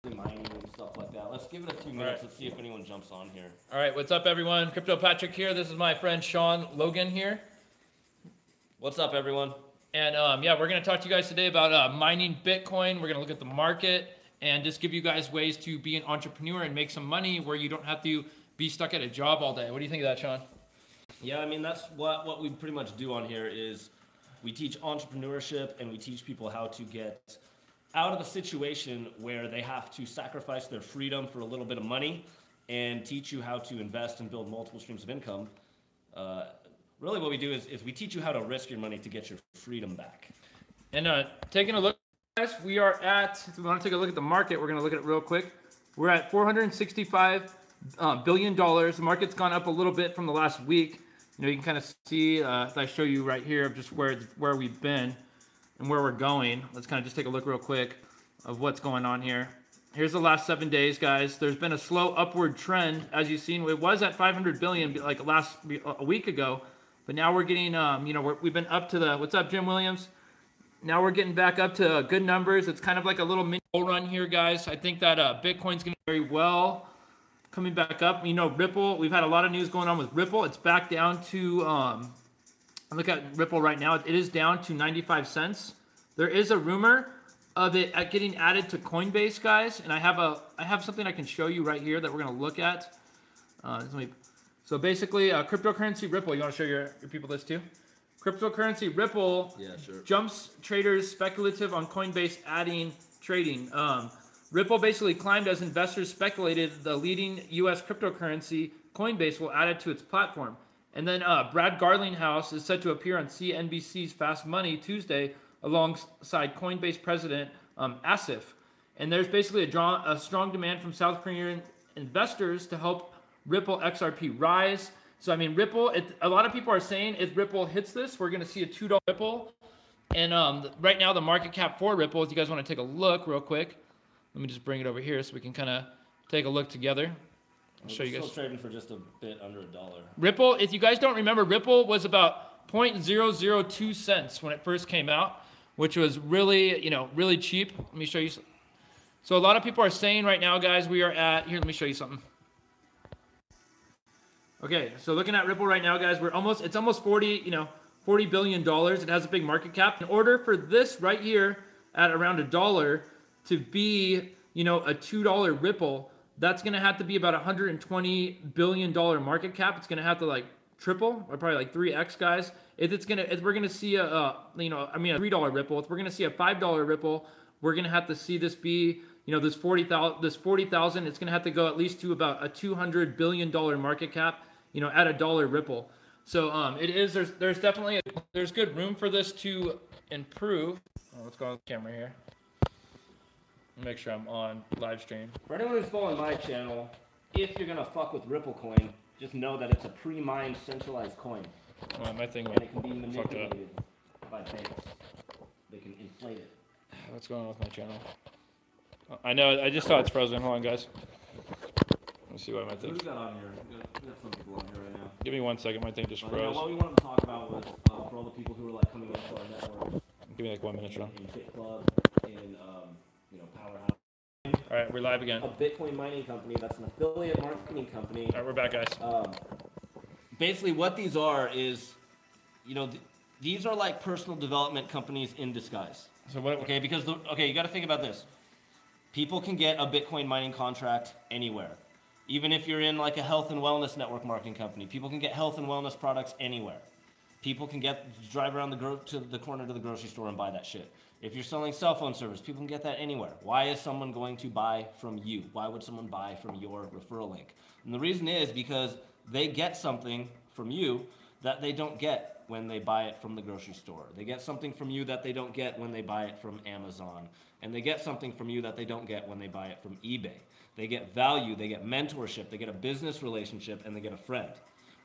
mining and stuff like that. Let's give it a few minutes. Let's see if anyone jumps on here. All right, what's up, everyone? Crypto Patrick here. This is my friend Sean Logan here. What's up, everyone? And yeah, we're going to talk to you guys today about mining Bitcoin. We're going to look at the market and just give you guys ways to be an entrepreneur and make some money where you don't have to be stuck at a job all day. What do you think of that, Sean? Yeah, I mean, that's what we pretty much do on here is we teach entrepreneurship and we teach people how to get out of a situation where they have to sacrifice their freedom for a little bit of money and teach you how to invest and build multiple streams of income. Really what we do is we teach you how to risk your money to get your freedom back. And taking a look, guys, we are at, if we want to take a look at the market, we're going to look at it real quick. We're at $465 billion. The market's gone up a little bit from the last week. You know, you can kind of see, if I show you right here, just where we've been and where we're going. Let's kind of just take a look real quick of what's going on here. Here's the last 7 days, guys. There's been a slow upward trend. As you've seen, it was at 500 billion like a week ago, but now we're getting, you know, we've been up to the, what's up, Jim Williams? Now we're getting back up to good numbers. It's kind of like a little mini bull run here, guys. I think that Bitcoin's going to do very well coming back up. You know, Ripple, we've had a lot of news going on with Ripple. It's back down to, look at Ripple right now. It is down to 95 cents. There is a rumor of it getting added to Coinbase, guys. And I have something I can show you right here that we're going to look at. So basically, cryptocurrency Ripple. You want to show your people this too? Cryptocurrency Ripple, yeah, sure, jumps traders speculative on Coinbase adding trading. Ripple basically climbed as investors speculated the leading U.S. cryptocurrency Coinbase will add it to its platform. And then Brad Garlinghouse is set to appear on CNBC's Fast Money Tuesday alongside Coinbase president Asif. And there's basically a strong demand from South Korean investors to help Ripple XRP rise. So, I mean, Ripple, a lot of people are saying if Ripple hits this, we're going to see a $2 Ripple. And right now, the market cap for Ripple, if you guys want to take a look real quick, let me just bring it over here so we can kind of take a look together. I'll show you guys. Still trading for just a bit under $1. Ripple, if you guys don't remember, Ripple was about 0.002 cents when it first came out, which was really, you know, really cheap. Let me show you. So a lot of people are saying right now, guys, we are at, here, let me show you something. Okay, so looking at Ripple right now, guys, it's almost 40, you know, $40 billion. It has a big market cap. In order for this right here at around $1 to be, you know, a $2 Ripple, that's going to have to be about $120 billion market cap. It's going to have to like triple, or probably like 3x, guys. If we're going to see a $3 Ripple, if we're going to see a $5 Ripple, we're going to have to see this be, you know, this 40,000, it's going to have to go at least to about a $200 billion market cap, you know, at $1 Ripple. So there's definitely, there's good room for this to improve. Oh, let's go on the camera here. Make sure I'm on live stream. For anyone who's following my channel, if you're going to fuck with Ripple coin, just know that it's a pre-mined centralized coin. Oh, my thing and it can be manipulated by banks. They can inflate it. What's going on with my channel? I know, I just saw it's frozen. Hold on, guys. Let's see what my thing. Who's got on here? We got some people on here right now. Give me 1 second. My thing just froze. Yeah, what we wanted to talk about was for all the people who are like coming into our network. Give me like 1 minute, Sean. In BitClub, in you know, Powerhouse. All right, we're live again. A Bitcoin mining company that's an affiliate marketing company. All right, we're back, guys. Basically, what these are is, you know, these are like personal development companies in disguise. So what? Okay, because you got to think about this. People can get a Bitcoin mining contract anywhere. Even if you're in like a health and wellness network marketing company, people can get health and wellness products anywhere. People can drive around to the corner to the grocery store and buy that shit. If you're selling cell phone service, people can get that anywhere. Why is someone going to buy from you? Why would someone buy from your referral link? And the reason is because they get something from you that they don't get when they buy it from the grocery store. They get something from you that they don't get when they buy it from Amazon. And they get something from you that they don't get when they buy it from eBay. They get value, they get mentorship, they get a business relationship, and they get a friend.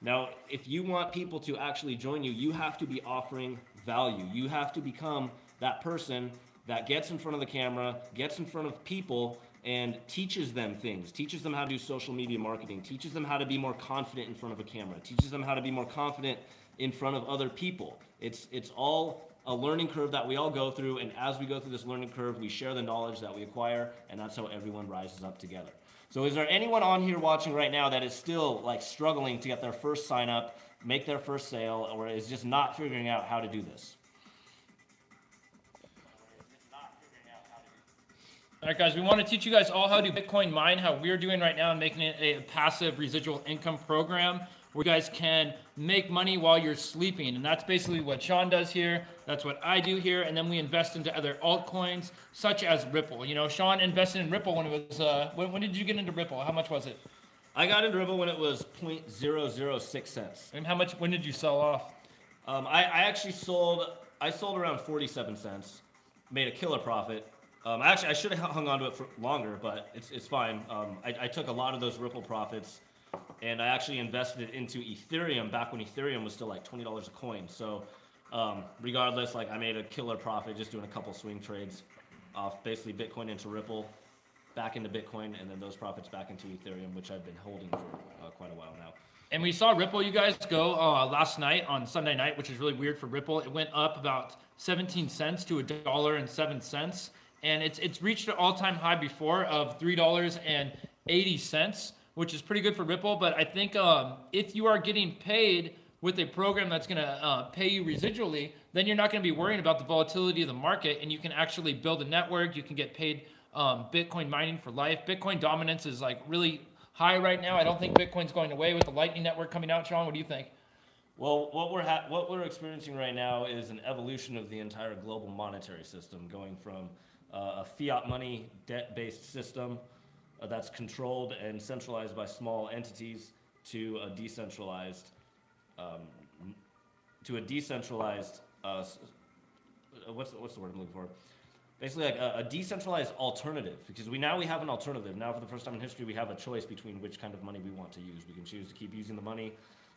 Now, if you want people to actually join you, you have to be offering value. You have to become that person that gets in front of the camera, gets in front of people, and teaches them things, teaches them how to do social media marketing, teaches them how to be more confident in front of a camera, teaches them how to be more confident in front of other people. It's all a learning curve that we all go through, and as we go through this learning curve, we share the knowledge that we acquire, and that's how everyone rises up together. So is there anyone on here watching right now that is still like struggling to get their first sign up, make their first sale, or is just not figuring out how to do this? All right, guys, we want to teach you guys all how to Bitcoin mine, how we're doing right now, and making it a passive residual income program where you guys can make money while you're sleeping. And that's basically what Sean does here. That's what I do here. And then we invest into other altcoins, such as Ripple. You know, Sean invested in Ripple when it was, when did you get into Ripple? How much was it? I got into Ripple when it was 0.006 cents. And how much, when did you sell off? I actually sold around 47 cents, made a killer profit. Actually, I should have hung on to it for longer, but it's fine. I took a lot of those Ripple profits, and I actually invested it into Ethereum back when Ethereum was still like $20 a coin. So regardless, like I made a killer profit just doing a couple swing trades off basically Bitcoin into Ripple, back into Bitcoin, and then those profits back into Ethereum, which I've been holding for quite a while now. And we saw Ripple, you guys, go last night on Sunday night, which is really weird for Ripple. It went up about 17 cents to $1.07. And it's reached an all-time high before of $3.80, which is pretty good for Ripple. But I think if you are getting paid with a program that's going to pay you residually, then you're not going to be worrying about the volatility of the market, and you can actually build a network. You can get paid Bitcoin mining for life. Bitcoin dominance is like really high right now. I don't think Bitcoin's going away with the Lightning Network coming out. Sean, what do you think? Well, what we're experiencing right now is an evolution of the entire global monetary system, going from a fiat money debt-based system that's controlled and centralized by small entities to a decentralized what's the word I'm looking for? Basically, like a decentralized alternative, because we have an alternative. Now, for the first time in history, we have a choice between which kind of money we want to use. We can choose to keep using the money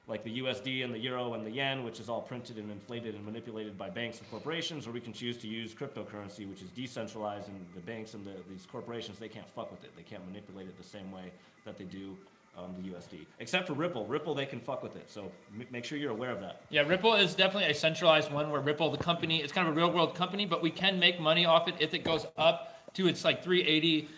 like the USD and the euro and the yen, which is all printed and inflated and manipulated by banks and corporations, or we can choose to use cryptocurrency, which is decentralized, and the banks and these corporations, they can't fuck with it. They can't manipulate it the same way that they do the USD. Except for Ripple. Ripple, they can fuck with it, so make sure you're aware of that. Yeah, Ripple is definitely a centralized one, where Ripple, the company, it's kind of a real world company, but we can make money off it if it goes up to its like 380,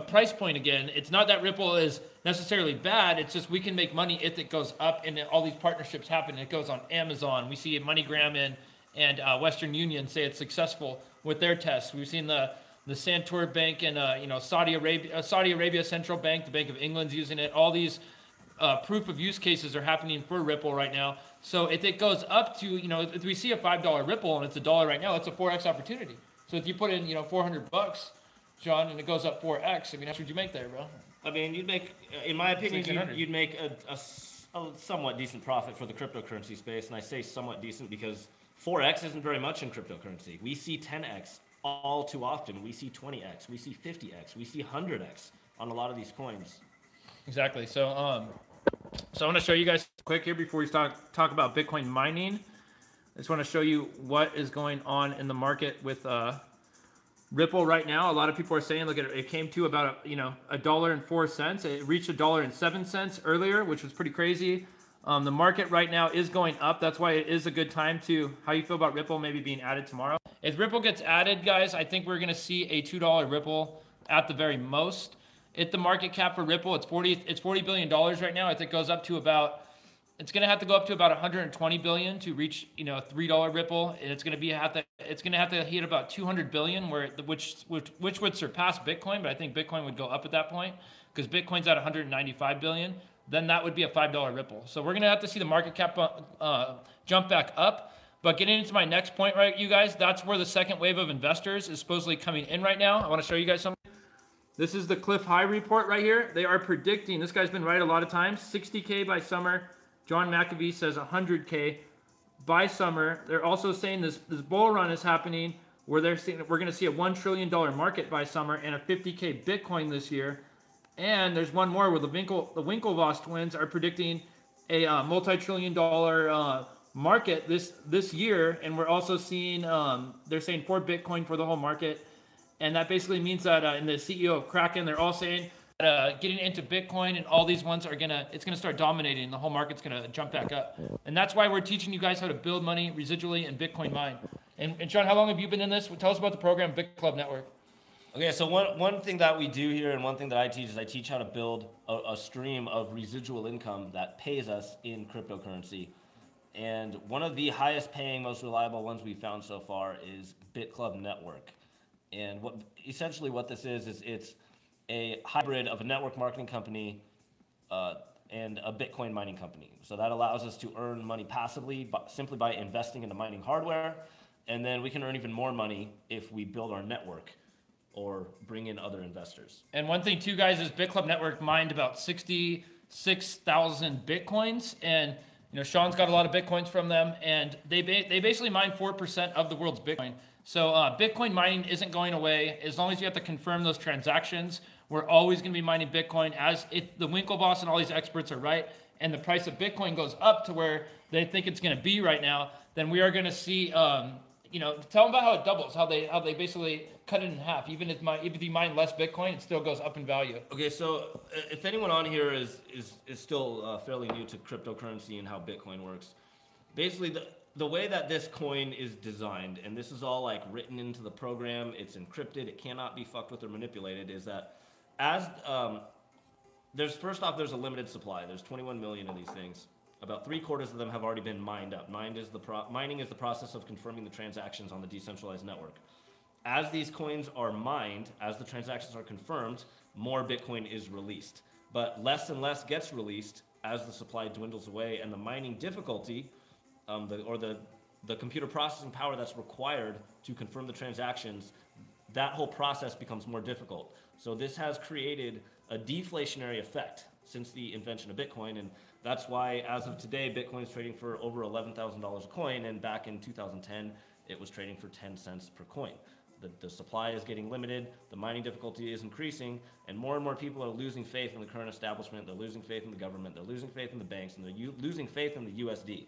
price point again. It's not that Ripple is necessarily bad. It's just we can make money if it goes up, and all these partnerships happen. It goes on Amazon. We see MoneyGram and Western Union say it's successful with their tests. We've seen the Santur Bank and Saudi Arabia Central Bank, the Bank of England's using it. All these proof of use cases are happening for Ripple right now. So if it goes up to, if we see a $5 Ripple and it's $1 right now, it's a 4x opportunity. So if you put in, $400, John, and it goes up 4x, I mean, how much would you make there, bro? I mean, you'd make, in my opinion, you'd make a somewhat decent profit for the cryptocurrency space. And I say somewhat decent because 4x isn't very much in cryptocurrency. We see 10x all too often. We see 20x. We see 50x. We see 100x on a lot of these coins. Exactly. So, I want to show you guys quick here before we talk about Bitcoin mining. I just want to show you what is going on in the market with Ripple right now. A lot of people are saying, look at it, it came to about $1.04. It reached $1.07 earlier, which was pretty crazy. The market right now is going up. That's why it is a good time to, how you feel about Ripple maybe being added tomorrow? If Ripple gets added, guys, I think we're going to see a $2 Ripple at the very most. At the market cap for Ripple, it's $40 billion right now. If it goes up to about, it's going to have to go up to about 120 billion to reach, $3 Ripple, and it's going to have to hit about 200 billion, which would surpass Bitcoin, but I think Bitcoin would go up at that point because Bitcoin's at 195 billion. Then that would be a $5 Ripple. So we're going to have to see the market cap jump back up. But getting into my next point, right, you guys, that's where the second wave of investors is supposedly coming in right now. I want to show you guys something. This is the Cliff High report right here. They are predicting, this guy's been right a lot of times, 60K by summer. John McAfee says 100K by summer. They're also saying this bull run is happening where they're saying we're going to see a $1 trillion market by summer and a 50K Bitcoin this year. And there's one more where the Winklevoss twins are predicting a multi-trillion-dollar market this year, and we're also seeing they're saying for Bitcoin for the whole market, and that basically means that and the CEO of Kraken, they're all saying that getting into Bitcoin and all these ones it's gonna start dominating. The whole market's gonna jump back up, and that's why we're teaching you guys how to build money residually and Bitcoin mine. And Sean, how long have you been in this? Tell us about the program, BitClub Network. Okay, so one thing that we do here and one thing that I teach is I teach how to build a stream of residual income that pays us in cryptocurrency. And one of the highest paying, most reliable ones we've found so far is BitClub Network. And essentially what this is it's a hybrid of a network marketing company and a Bitcoin mining company. So that allows us to earn money passively simply by investing into mining hardware. And then we can earn even more money if we build our network or bring in other investors. And one thing too, guys, is BitClub Network mined about 66,000 Bitcoins. And you know, Sean's got a lot of Bitcoins from them, and they basically mine 4% of the world's Bitcoin. So Bitcoin mining isn't going away. As long as you have to confirm those transactions, we're always going to be mining Bitcoin. As if the Winklevoss and all these experts are right, and the price of Bitcoin goes up to where they think it's going to be right now, then we are going to see, you know, tell them about how it doubles, how they basically cut it in half. Even if you mine less Bitcoin, it still goes up in value. Okay, so if anyone on here is still fairly new to cryptocurrency and how Bitcoin works, basically the way that this coin is designed, and this is all like written into the program, it's encrypted, it cannot be fucked with or manipulated, is that as there's a limited supply. There's 21 million of these things. About 3/4 of them have already been mined up. Mining is the process of confirming the transactions on the decentralized network. As these coins are mined, as the transactions are confirmed, more Bitcoin is released. But less and less gets released as the supply dwindles away, and the mining difficulty, the computer processing power that's required to confirm the transactions, that whole process becomes more difficult. So this has created a deflationary effect since the invention of Bitcoin, and that's why, as of today, Bitcoin is trading for over $11,000 a coin, and back in 2010, it was trading for 10 cents per coin. The supply is getting limited, the mining difficulty is increasing, and more people are losing faith in the current establishment, they're losing faith in the government, they're losing faith in the banks, and they're losing faith in the USD.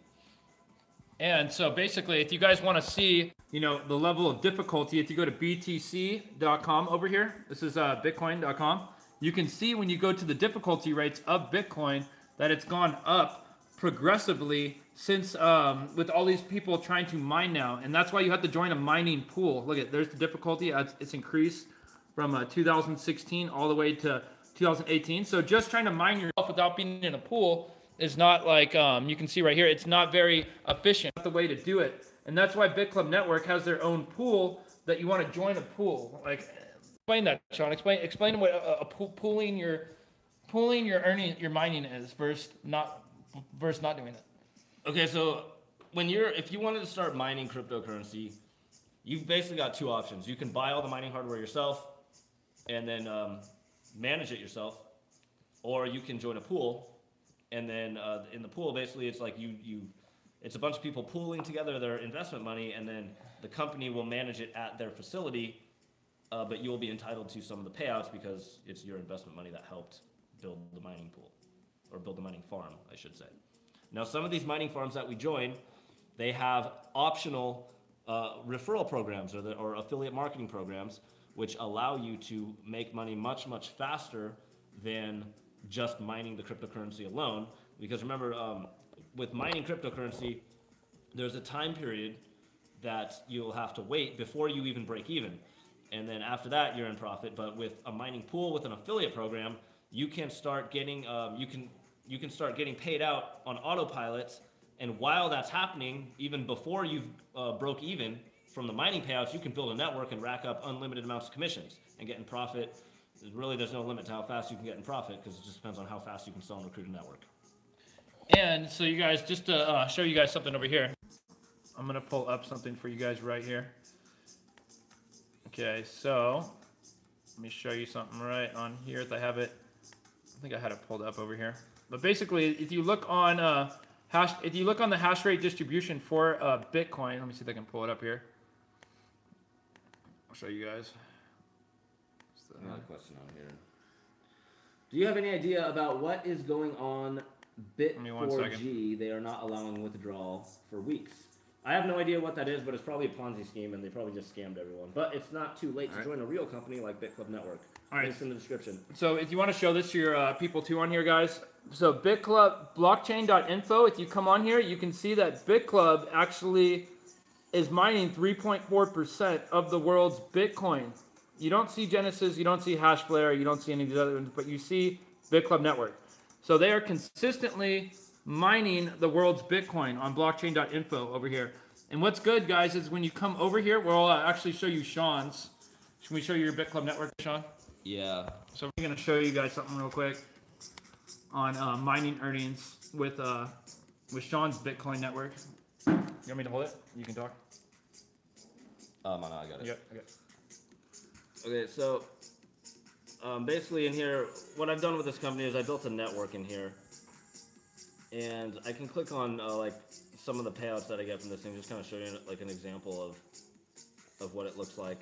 And so basically, if you guys want to see, you know, the level of difficulty, if you go to BTC.com over here, this is Bitcoin.com, you can see when you go to the difficulty rates of Bitcoin that it's gone up progressively since with all these people trying to mine now. And that's why you have to join a mining pool. Look at, there's the difficulty. It's increased from 2016 all the way to 2018. So just trying to mine yourself without being in a pool is not like, you can see right here, it's not very efficient. That's the way to do it. And that's why BitClub Network has their own pool that you want to join a pool. Like, explain that, Sean. Explain what a pooling your mining is versus not doing it. Okay, so if you wanted to start mining cryptocurrency, you've basically got two options. You can buy all the mining hardware yourself and then manage it yourself, or you can join a pool. And then in the pool, basically, it's like it's a bunch of people pooling together their investment money, and then the company will manage it at their facility, but you will be entitled to some of the payouts because it's your investment money that helped build the mining pool, or build the mining farm, I should say. Now, some of these mining farms that we join, they have optional referral programs or affiliate marketing programs, which allow you to make money much, much faster than just mining the cryptocurrency alone. Because remember, with mining cryptocurrency, there's a time period that you'll have to wait before you even break even. And then after that, you're in profit. But with a mining pool with an affiliate program, you can start getting you can start getting paid out on autopilots. And while that's happening, even before you've broke even from the mining payouts, you can build a network and rack up unlimited amounts of commissions and get in profit. Really, there's no limit to how fast you can get in profit because it just depends on how fast you can sell and recruit a network. And so you guys, just to show you guys something over here, I'm going to pull up something for you guys right here. Okay, so let me show you something right on here. If I have it, I think I had it pulled up over here. But basically, if you look on the hash rate distribution for Bitcoin, let me see if I can pull it up here. I'll show you guys. Another question on here. Do you have any idea about what is going on Bit4G? They are not allowing withdrawal for weeks. I have no idea what that is, but it's probably a Ponzi scheme, and they probably just scammed everyone. But it's not too late to join a real company like BitClub Network. All right. Links in the description. So if you want to show this to your people too on here, guys. So BitClub blockchain.info. If you come on here, you can see that BitClub actually is mining 3.4% of the world's Bitcoin. You don't see Genesis, you don't see Hashflare, you don't see any of these other ones, but you see BitClub Network. So they are consistently mining the world's Bitcoin on blockchain.info over here. And what's good, guys, is when you come over here, we'll actually show you Sean's. Can we show you your BitClub Network, Sean? Yeah. So we're going to show you guys something real quick on mining earnings with Sean's Bitcoin network. You want me to hold it? You can talk. No, I got it. Yep. Okay. Okay, so basically in here, what I've done with this company is I built a network in here, and I can click on like some of the payouts that I get from this thing, just kind of show you like an example of what it looks like.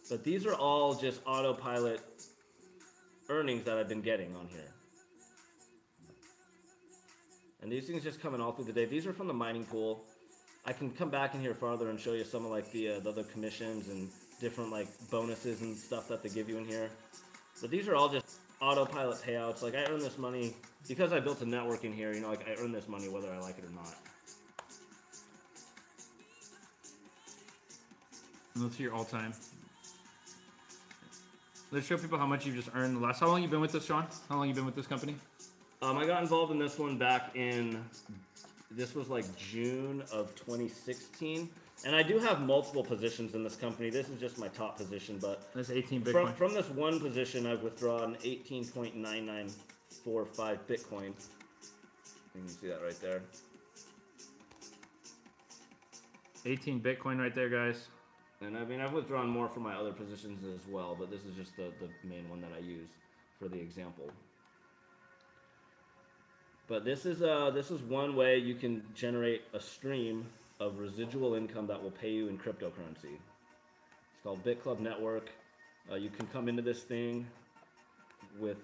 But these are all just autopilot earnings that I've been getting on here. And these things just come in all through the day. These are from the mining pool. I can come back in here farther and show you some of like the other commissions and different like bonuses and stuff that they give you in here. But these are all just autopilot payouts. Like I earn this money because I built a network in here, you know, like I earn this money whether I like it or not. Let's see your all-time. Let's show people how much you've just earned the last. How long you been with this, Sean? How long you been with this company? I got involved in this one back in, this was like June of 2016. And I do have multiple positions in this company. This is just my top position, but that's 18 Bitcoin. From this one position, I've withdrawn 18.9945 Bitcoin. You can see that right there. 18 Bitcoin right there, guys. And I mean, I've withdrawn more from my other positions as well, but this is just the main one that I use for the example. But this is one way you can generate a stream of residual income that will pay you in cryptocurrency. It's called BitClub Network. You can come into this thing with,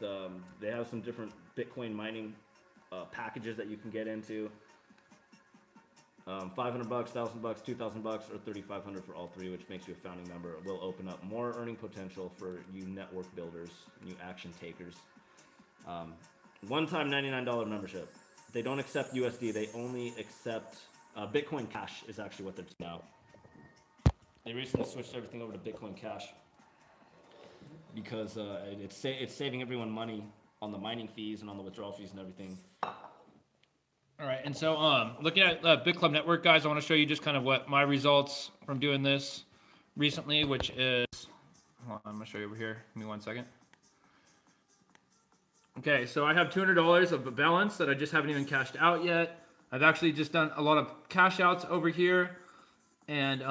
they have some different Bitcoin mining packages that you can get into. $500, $1,000, $2,000, or $3,500 for all three, which makes you a founding member. It will open up more earning potential for you network builders, you action takers. One-time $99 membership. They don't accept USD. They only accept Bitcoin Cash is actually what they're now. They recently switched everything over to Bitcoin Cash because it's saving everyone money on the mining fees and on the withdrawal fees and everything. All right, and so looking at BitClub Network, guys, I want to show you just kind of what my results from doing this recently, which is, hold on, I'm going to show you over here. Give me 1 second. Okay, so I have $200 of a balance that I just haven't even cashed out yet. I've actually just done a lot of cash outs over here, and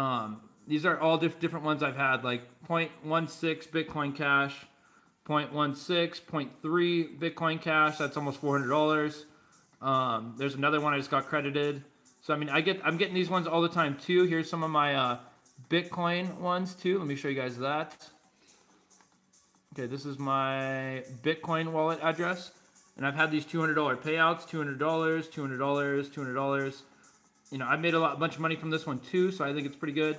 these are all different ones I've had, like 0.16 Bitcoin Cash, 0.16, 0.3 Bitcoin Cash. That's almost $400. There's another one I just got credited. So I mean, I'm getting these ones all the time too. Here's some of my Bitcoin ones too. Let me show you guys that. Okay, this is my Bitcoin wallet address, and I've had these $200 payouts, $200, $200, $200. You know, I made a bunch of money from this one too, so I think it's pretty good.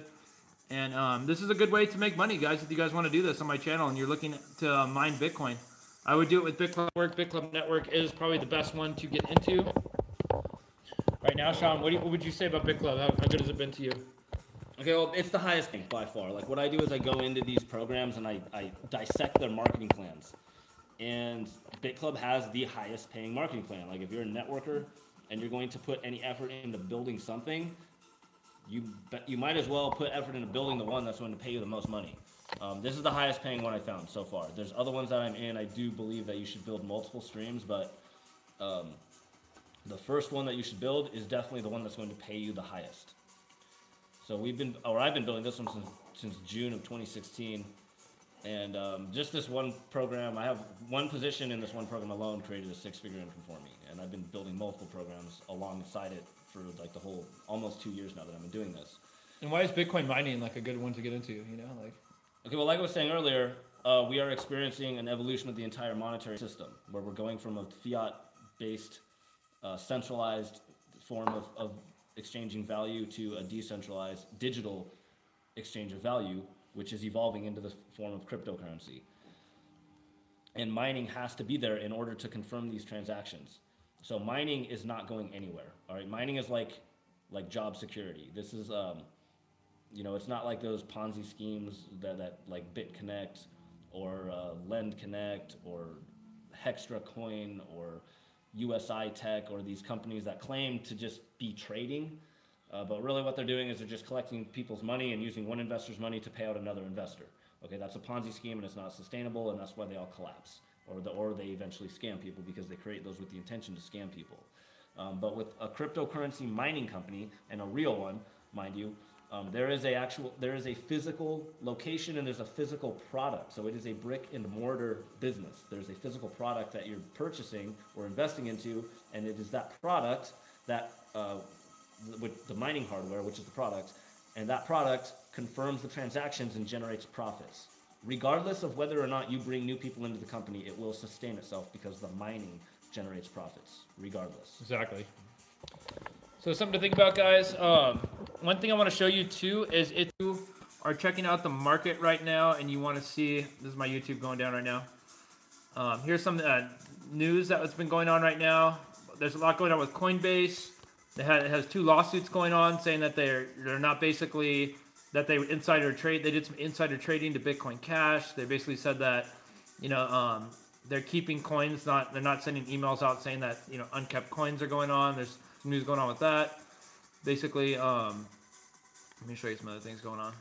And this is a good way to make money, guys. If you guys want to do this on my channel and you're looking to mine Bitcoin, I would do it with BitClub Network. BitClub Network is probably the best one to get into right now. Sean, what would you say about BitClub? How good has it been to you? Okay, well, it's the highest thing by far. Like, what I do is I go into these programs and I dissect their marketing plans. And BitClub has the highest paying marketing plan. Like, if you're a networker and you're going to put any effort into building something, you might as well put effort into building the one that's going to pay you the most money. This is the highest paying one I found so far. There's other ones that I'm in. I do believe that you should build multiple streams, but the first one that you should build is definitely the one that's going to pay you the highest. So I've been building this one since June of 2016, and just this one program, I have one position in this one program alone created a six-figure income for me, and I've been building multiple programs alongside it for like the whole almost 2 years now that I've been doing this. And why is Bitcoin mining like a good one to get into? You know, like. Okay, well, like I was saying earlier, we are experiencing an evolution of the entire monetary system, where we're going from a fiat-based, centralized form of exchanging value to a decentralized digital exchange of value, which is evolving into the form of cryptocurrency. And mining has to be there in order to confirm these transactions. So mining is not going anywhere. All right, mining is like job security. This is You know, it's not like those Ponzi schemes that like BitConnect or Lend Connect or Hextra Coin or USI Tech or these companies that claim to just be trading. But really what they're doing is they're just collecting people's money and using one investor's money to pay out another investor. Okay, that's a Ponzi scheme and it's not sustainable, and that's why they all collapse. Or they eventually scam people because they create those with the intention to scam people. But with a cryptocurrency mining company, and a real one, mind you, there is a physical location and there's a physical product. So it is a brick and mortar business. There's a physical product that you're purchasing or investing into, and it is that product that with the mining hardware, which is the product, and that product confirms the transactions and generates profits. Regardless of whether or not you bring new people into the company, it will sustain itself because the mining generates profits, regardless. Exactly. So something to think about, guys. One thing I want to show you too is if you are checking out the market right now and you want to see, this is my YouTube going down right now. Here's some news that's been going on right now. There's a lot going on with Coinbase. It has 2 lawsuits going on saying that they're not basically, that they insider trade. They did some insider trading to Bitcoin Cash. They basically said that, you know, they're keeping coins. They're not sending emails out saying that, you know, unkept coins are going on. There's some news going on with that. Basically, let me show you some other things going on.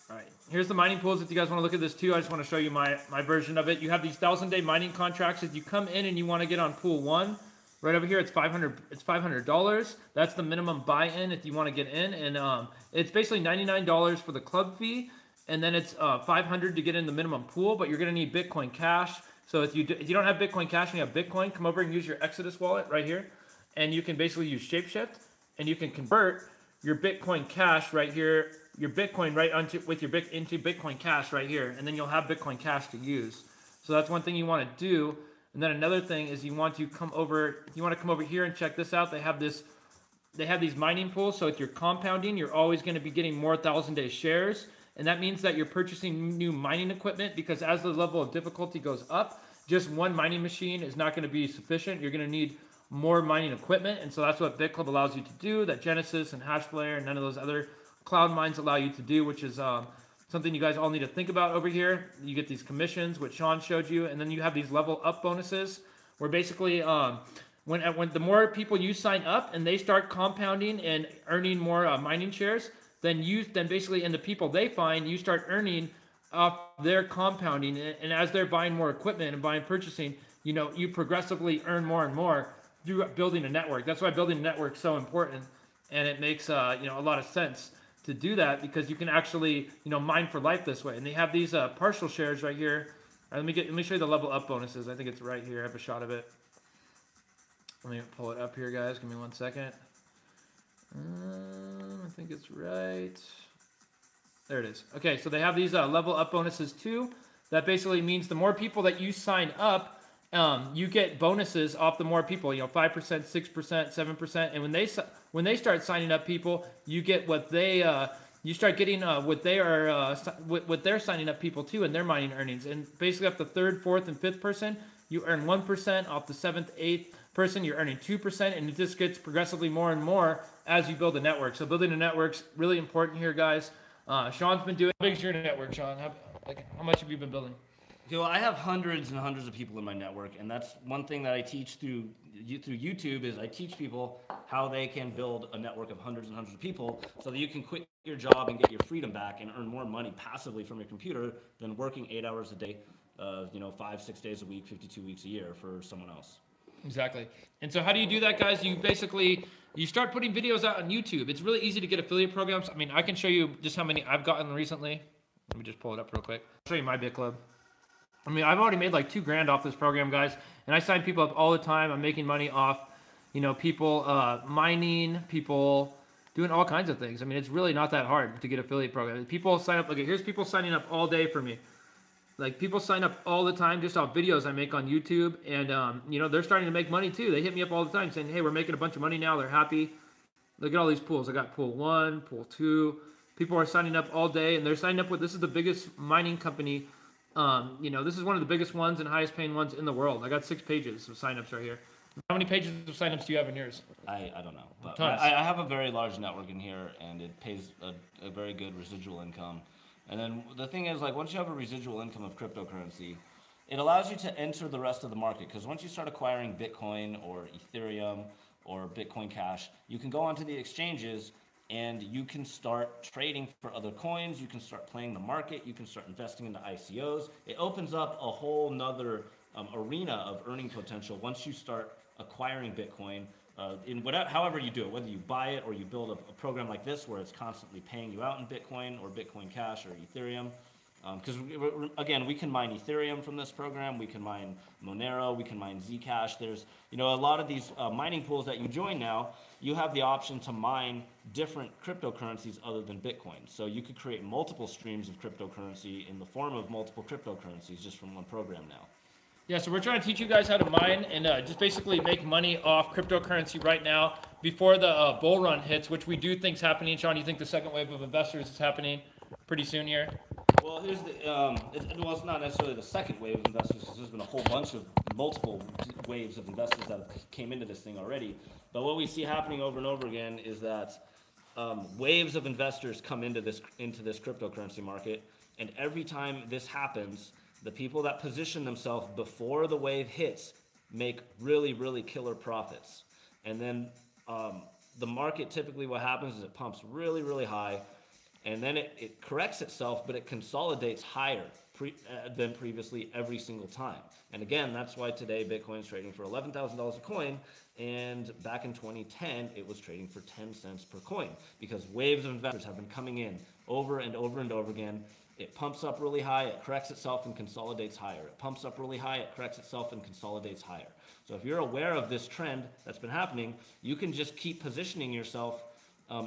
All right, here's the mining pools. If you guys want to look at this too, I just want to show you my version of it. You have these 1,000-day mining contracts. If you come in and you want to get on pool 1, right over here, it's $500. That's the minimum buy-in if you want to get in, and it's basically $99 for the club fee, and then it's $500 to get in the minimum pool. But you're going to need Bitcoin Cash. So if you don't have Bitcoin Cash and you have Bitcoin, come over and use your Exodus wallet right here, and you can basically use Shapeshift, and you can convert your Bitcoin Cash right here, your Bitcoin right into Bitcoin Cash right here, and then you'll have Bitcoin Cash to use. So that's one thing you want to do. And then another thing is you want to come over here and check this out. They have these mining pools. So if you're compounding, you're always going to be getting more 1,000-day shares. And that means that you're purchasing new mining equipment, because as the level of difficulty goes up, just one mining machine is not going to be sufficient. You're going to need more mining equipment. And so that's what BitClub allows you to do, that Genesis and Hashflare and none of those other cloud mines allow you to do, which is something you guys all need to think about over here. You get these commissions, which Sean showed you, and then you have these level up bonuses, where basically when the more people you sign up and they start compounding and earning more mining shares, then basically, and the people they find, you start earning off their compounding, and as they're buying more equipment and purchasing, you know, you progressively earn more and more through building a network. That's why building a network is so important, and it makes you know, a lot of sense to do that, because you can actually, you know, mine for life this way. And they have these partial shares right here. All right, let me show you the level up bonuses. I think it's right here. I have a shot of it. Let me pull it up here, guys. Give me 1 second. I think it's right. There it is. Okay, so they have these level up bonuses too. That basically means the more people that you sign up, you get bonuses off the more people. You know, 5%, 6%, 7%. And when they start signing up people, you get what they you start getting what they're signing up people too, and their mining earnings. And basically, up the 3rd, 4th, and 5th person, you earn 1%. Off the 7th, 8th person, you're earning 2%, and it just gets progressively more and more as you build a network. So building a network's really important here, guys. Sean's been doing. How big is your network, Sean? How much have you been building? Well, I have hundreds and hundreds of people in my network, and that's one thing that I teach through YouTube is I teach people how they can build a network of hundreds and hundreds of people, so that you can quit your job and get your freedom back and earn more money passively from your computer than working 8 hours a day, you know, 5-6 days a week, 52 weeks a year for someone else. Exactly. And so how do you do that, guys? You start putting videos out on YouTube. It's really easy to get affiliate programs. I mean, I can show you just how many I've gotten recently. Let me just pull it up real quick. I'll show you my BitClub. I mean, I've already made like $2 grand off this program, guys, and I sign people up all the time. I'm making money off, you know, people mining, people doing all kinds of things. I mean, it's really not that hard to get affiliate programs. People sign up. Okay, here's people signing up all day for me. Like, people sign up all the time just off videos I make on YouTube, and you know, they're starting to make money too. They hit me up all the time saying, "Hey, we're making a bunch of money now." They're happy. Look at all these pools. I got pool 1, pool 2. People are signing up all day, and they're signing up with. This is the biggest mining company. You know, this is one of the biggest ones and highest paying ones in the world. I got 6 pages of signups right here. How many pages of signups do you have in yours? I don't know, but Tons. I have a very large network in here, and it pays a very good residual income. And then the thing is, like, once you have a residual income of cryptocurrency, it allows you to enter the rest of the market. Because once you start acquiring Bitcoin or Ethereum or Bitcoin Cash, you can go onto the exchanges and you can start trading for other coins. You can start playing the market. You can start investing into ICOs. It opens up a whole nother arena of earning potential once you start acquiring Bitcoin. In whatever, however you do it, whether you buy it or you build a program like this where it's constantly paying you out in Bitcoin or Bitcoin Cash or Ethereum. Because again, we can mine Ethereum from this program, we can mine Monero, we can mine Zcash. There's, you know, a lot of these mining pools that you join now, you have the option to mine different cryptocurrencies other than Bitcoin. So you could create multiple streams of cryptocurrency in the form of multiple cryptocurrencies just from one program now. Yeah, so we're trying to teach you guys how to mine and just basically make money off cryptocurrency right now before the bull run hits, which we do think is happening. Sean, you think the second wave of investors is happening pretty soon here? Well, here's the, well, it's not necessarily the second wave of investors, because there's been a whole bunch of multiple waves of investors that came into this thing already. But what we see happening over and over again is that waves of investors come into this cryptocurrency market, and every time this happens, the people that position themselves before the wave hits make really, really killer profits. And then the market, typically what happens is it pumps really, really high, and then it corrects itself, but it consolidates higher than previously every single time. And again, that's why today Bitcoin is trading for $11,000 a coin, and back in 2010, it was trading for 10 cents per coin, because waves of investors have been coming in over and over and over again. It pumps up really high, it corrects itself and consolidates higher. It pumps up really high, it corrects itself and consolidates higher. So if you're aware of this trend that's been happening, you can just keep positioning yourself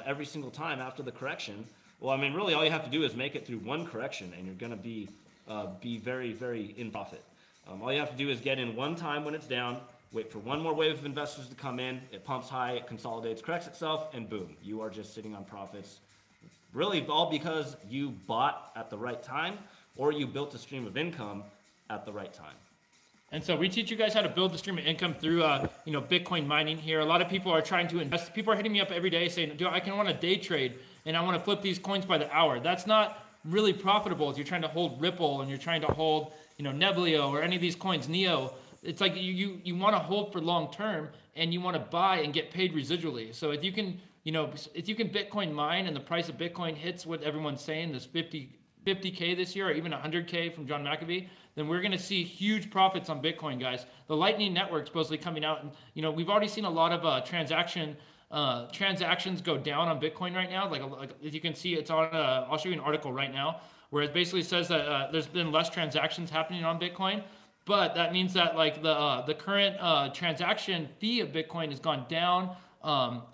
every single time after the correction. Well, I mean, really all you have to do is make it through one correction and you're gonna be very, very in profit. All you have to do is get in one time when it's down, wait for one more wave of investors to come in, it pumps high, it consolidates, corrects itself, and boom, you are just sitting on profits. Really all because you bought at the right time or you built a stream of income at the right time. And so we teach you guys how to build the stream of income through, Bitcoin mining here. A lot of people are trying to invest. People are hitting me up every day saying, dude, I want to day trade and I want to flip these coins by the hour. That's not really profitable if you're trying to hold Ripple and you're trying to hold, Nebuleo or any of these coins, Neo. It's like you want to hold for long term and you want to buy and get paid residually. So if you can Bitcoin mine and the price of Bitcoin hits what everyone's saying, this 50K this year or even 100K from John McAfee, then we're going to see huge profits on Bitcoin, guys. The Lightning Network supposedly coming out, and we've already seen a lot of transactions go down on Bitcoin right now. Like as you can see, it's on. I'll show you an article right now where it basically says that there's been less transactions happening on Bitcoin, but that means that like the current transaction fee of Bitcoin has gone down.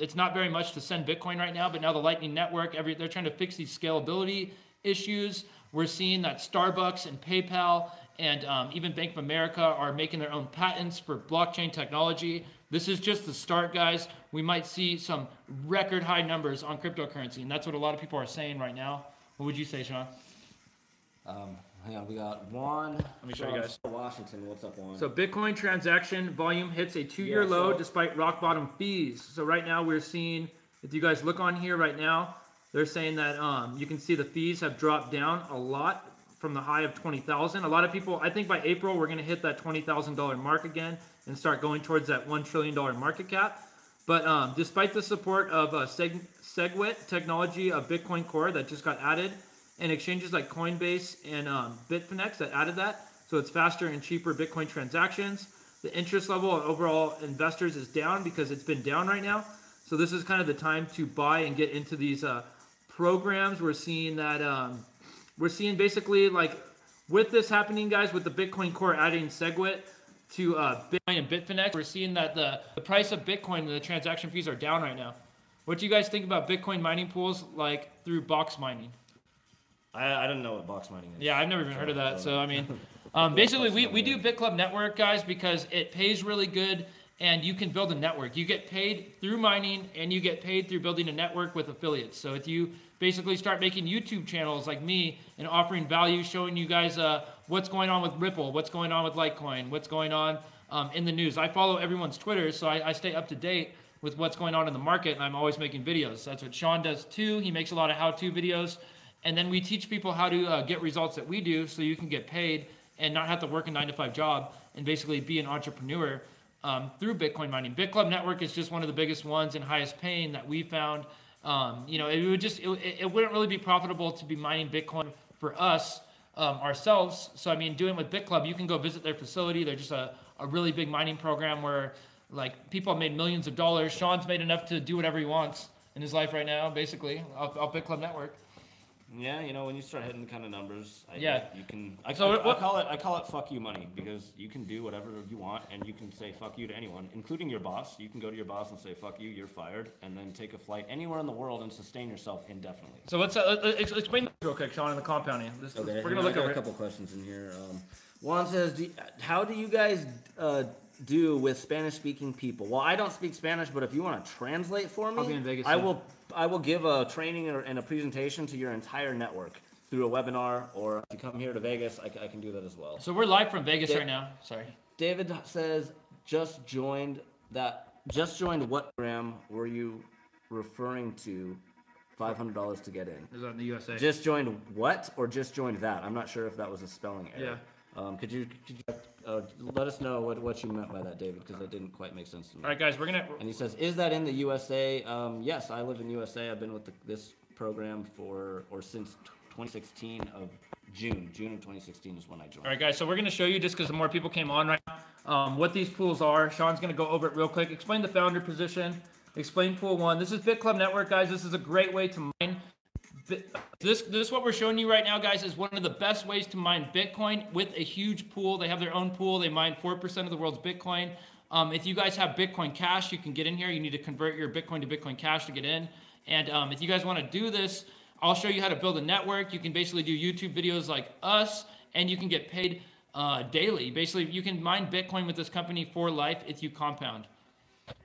It's not very much to send Bitcoin right now, but now the Lightning Network, they're trying to fix these scalability issues. We're seeing that Starbucks and PayPal and even Bank of America are making their own patents for blockchain technology. This is just the start, guys. We might see some record high numbers on cryptocurrency, and that's what a lot of people are saying right now. What would you say, Sean? Hang on, we got Juan. Let me show you guys. Washington, what's up, Juan? So Bitcoin transaction volume hits a 2-year low despite rock bottom fees. So right now we're seeing, if you guys look on here right now, they're saying that you can see the fees have dropped down a lot from the high of 20,000. A lot of people, I think by April, we're going to hit that $20,000 mark again and start going towards that $1 trillion market cap. But despite the support of SegWit technology of Bitcoin Core that just got added, and exchanges like Coinbase and Bitconnect that added that, so it's faster and cheaper Bitcoin transactions. The interest level of overall investors is down because it's been down right now. So this is kind of the time to buy and get into these programs. We're seeing that, basically like with this happening, guys, with the Bitcoin Core adding SegWit to Bitcoin and Bitfinex, we're seeing that the price of Bitcoin and the transaction fees are down right now. What do you guys think about Bitcoin mining pools like through box mining? I don't know what box mining is. Yeah, I've never even heard of that. So, I mean, basically, we do BitClub Network, guys, because it pays really good and you can build a network. You get paid through mining and you get paid through building a network with affiliates. So if you basically start making YouTube channels like me and offering value, showing you guys what's going on with Ripple, what's going on with Litecoin, what's going on in the news. I follow everyone's Twitter, so I stay up to date with what's going on in the market, and I'm always making videos. That's what Sean does too. He makes a lot of how-to videos, and then we teach people how to get results that we do, so you can get paid and not have to work a 9-to-5 job and basically be an entrepreneur through Bitcoin mining. BitClub network is just one of the biggest ones and highest paying that we found. You know, it wouldn't really be profitable to be mining Bitcoin for us ourselves. So I mean, doing it with BitClub, you can go visit their facility. They're just a really big mining program where like people have made millions of dollars. Sean's made enough to do whatever he wants in his life right now, basically, off BitClub network. Yeah, you know, when you start hitting the kind of numbers, you can. I call it fuck you money, because you can do whatever you want, and you can say fuck you to anyone, including your boss. You can go to your boss and say fuck you, you're fired, and then take a flight anywhere in the world and sustain yourself indefinitely. So let's explain this real quick, Sean, in the compounding. Okay, we're gonna look at a couple questions in here. One says, how do you guys do with Spanish-speaking people? Well, I don't speak Spanish, but if you want to translate for me, I'll be in Vegas I will give a training and a presentation to your entire network through a webinar, or if you come here to Vegas, I can do that as well. So we're live from Vegas right now. Sorry. David says, just joined what program were you referring to? $500 to get in. Is that in the USA? Just joined what, or just joined that? I'm not sure if that was a spelling error. Yeah. Could you let us know what you meant by that, David, because that didn't quite make sense to me. All right, guys, we're gonna. And he says, "Is that in the USA?" Yes, I live in USA. I've been with this program since 2016 of June. June of 2016 is when I joined. All right, guys. So we're gonna show you, just because more people came on right now, what these pools are. Sean's gonna go over it real quick. Explain the founder position. Explain pool one. This is BitClub network, guys. This is a great way to mine. This what we're showing you right now, guys, is one of the best ways to mine Bitcoin with a huge pool. They have their own pool. They mine 4% of the world's Bitcoin. If you guys have Bitcoin Cash, you can get in here. You need to convert your Bitcoin to Bitcoin Cash to get in. And if you guys want to do this, I'll show you how to build a network. You can basically do YouTube videos like us, and you can get paid daily. Basically, you can mine Bitcoin with this company for life if you compound.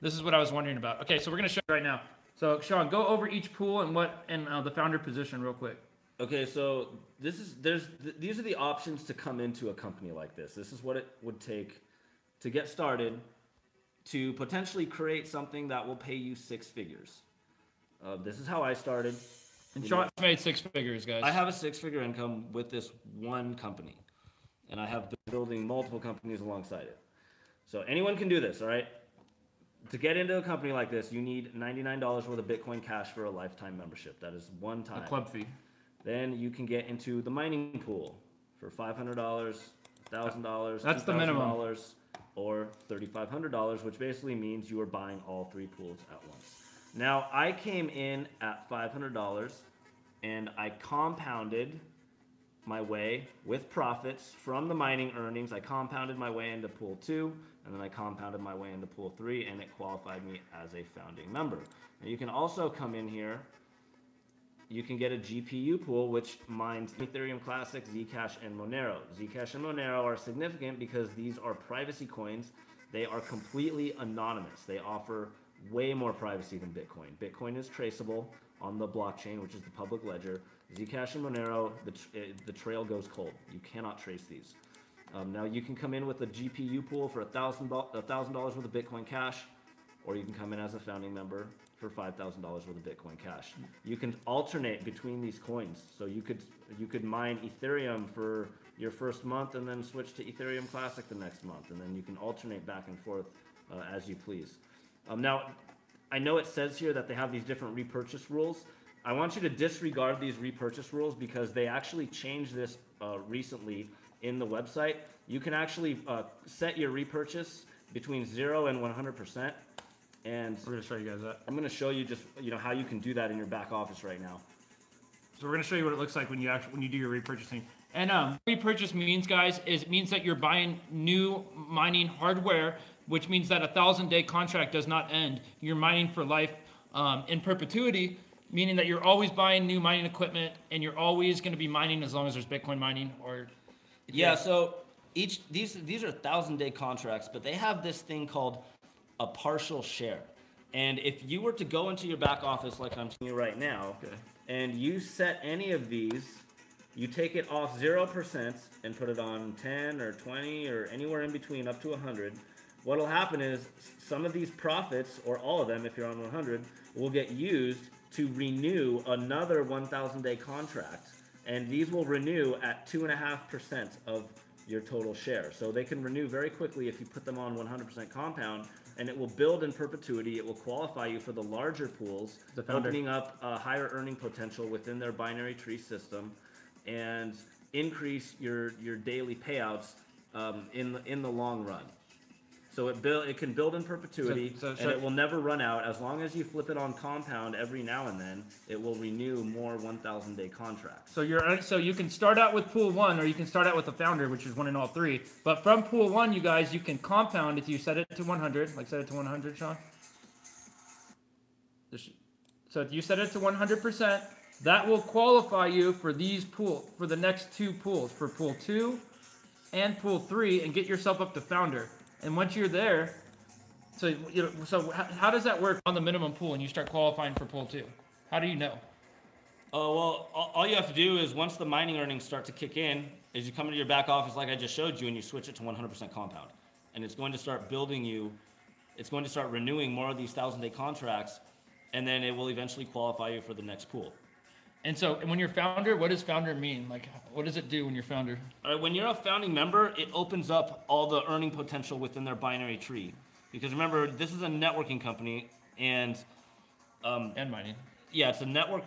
This is what I was wondering about. Okay, so we're going to show you right now. So, Sean, go over each pool and the founder position real quick. Okay, so these are the options to come into a company like this. This is what it would take to get started to potentially create something that will pay you 6 figures. This is how I started. And Sean made 6 figures, guys. I have a 6-figure income with this one company, and I have been building multiple companies alongside it. So anyone can do this, all right? To get into a company like this, you need $99 worth of Bitcoin Cash for a lifetime membership. That is one time. The club fee. Then you can get into the mining pool for $500, $1,000, that's the minimum, or $3,500, which basically means you are buying all 3 pools at once. Now, I came in at $500, and I compounded my way with profits from the mining earnings. I compounded my way into pool 2, and then I compounded my way into pool 3, and it qualified me as a founding member. Now you can also come in here, you can get a GPU pool, which mines Ethereum Classic, Zcash, and Monero. Zcash and Monero are significant because these are privacy coins. They are completely anonymous. They offer way more privacy than Bitcoin. Bitcoin is traceable on the blockchain, which is the public ledger. Zcash and Monero, the trail goes cold. You cannot trace these. Now you can come in with a GPU pool for $1,000 worth of Bitcoin Cash, or you can come in as a founding member for $5,000 worth of Bitcoin Cash. You can alternate between these coins. So you could mine Ethereum for your first month and then switch to Ethereum Classic the next month, and then you can alternate back and forth as you please. Now, I know it says here that they have these different repurchase rules. I want you to disregard these repurchase rules because they actually changed this recently in the website. You can actually set your repurchase between 0 and 100%. And we're gonna show you guys that. I'm gonna show you just how you can do that in your back office right now. So we're gonna show you what it looks like when you do your repurchasing. And repurchase means, guys, it means that you're buying new mining hardware, which means that a 1,000-day contract does not end. You're mining for life in perpetuity, meaning that you're always buying new mining equipment, and you're always going to be mining as long as there's Bitcoin mining. Or yeah, so these are 1,000-day contracts, but they have this thing called a partial share. And if you were to go into your back office like I'm seeing you right now, okay, and you set any of these You take it off 0% and put it on 10 or 20 or anywhere in between up to 100. What'll happen is some of these profits, or all of them if you're on 100, will get used to renew another 1,000-day contract. And these will renew at 2.5% of your total share. So they can renew very quickly if you put them on 100% compound, and it will build in perpetuity. It will qualify you for the larger pools, opening up a higher earning potential within their binary tree system, and increase your daily payouts in the long run. So it can build in perpetuity, and it will never run out. As long as you flip it on compound every now and then, it will renew more 1,000-day contracts. So you can start out with pool 1, or you can start out with the founder, which is one in all three. But from pool 1, you guys, you can compound if you set it to 100. Like set it to 100, Sean. So if you set it to 100%, that will qualify you for for the next 2 pools, for pool 2 and pool 3, and get yourself up to founder. And once you're there, so how does that work on the minimum pool and you start qualifying for pool 2? How do you know? Oh, well, all you have to do is once the mining earnings start to kick in, is you come into your back office like I just showed you, and you switch it to 100% compound. And it's going to start it's going to start renewing more of these 1,000-day contracts, and then it will eventually qualify you for the next pool. And so when you're founder, what does founder mean? Like, what does it do when you're founder? All right, when you're a founding member, it opens up all the earning potential within their binary tree. Because remember, this is a networking company, and mining. Yeah, it's a network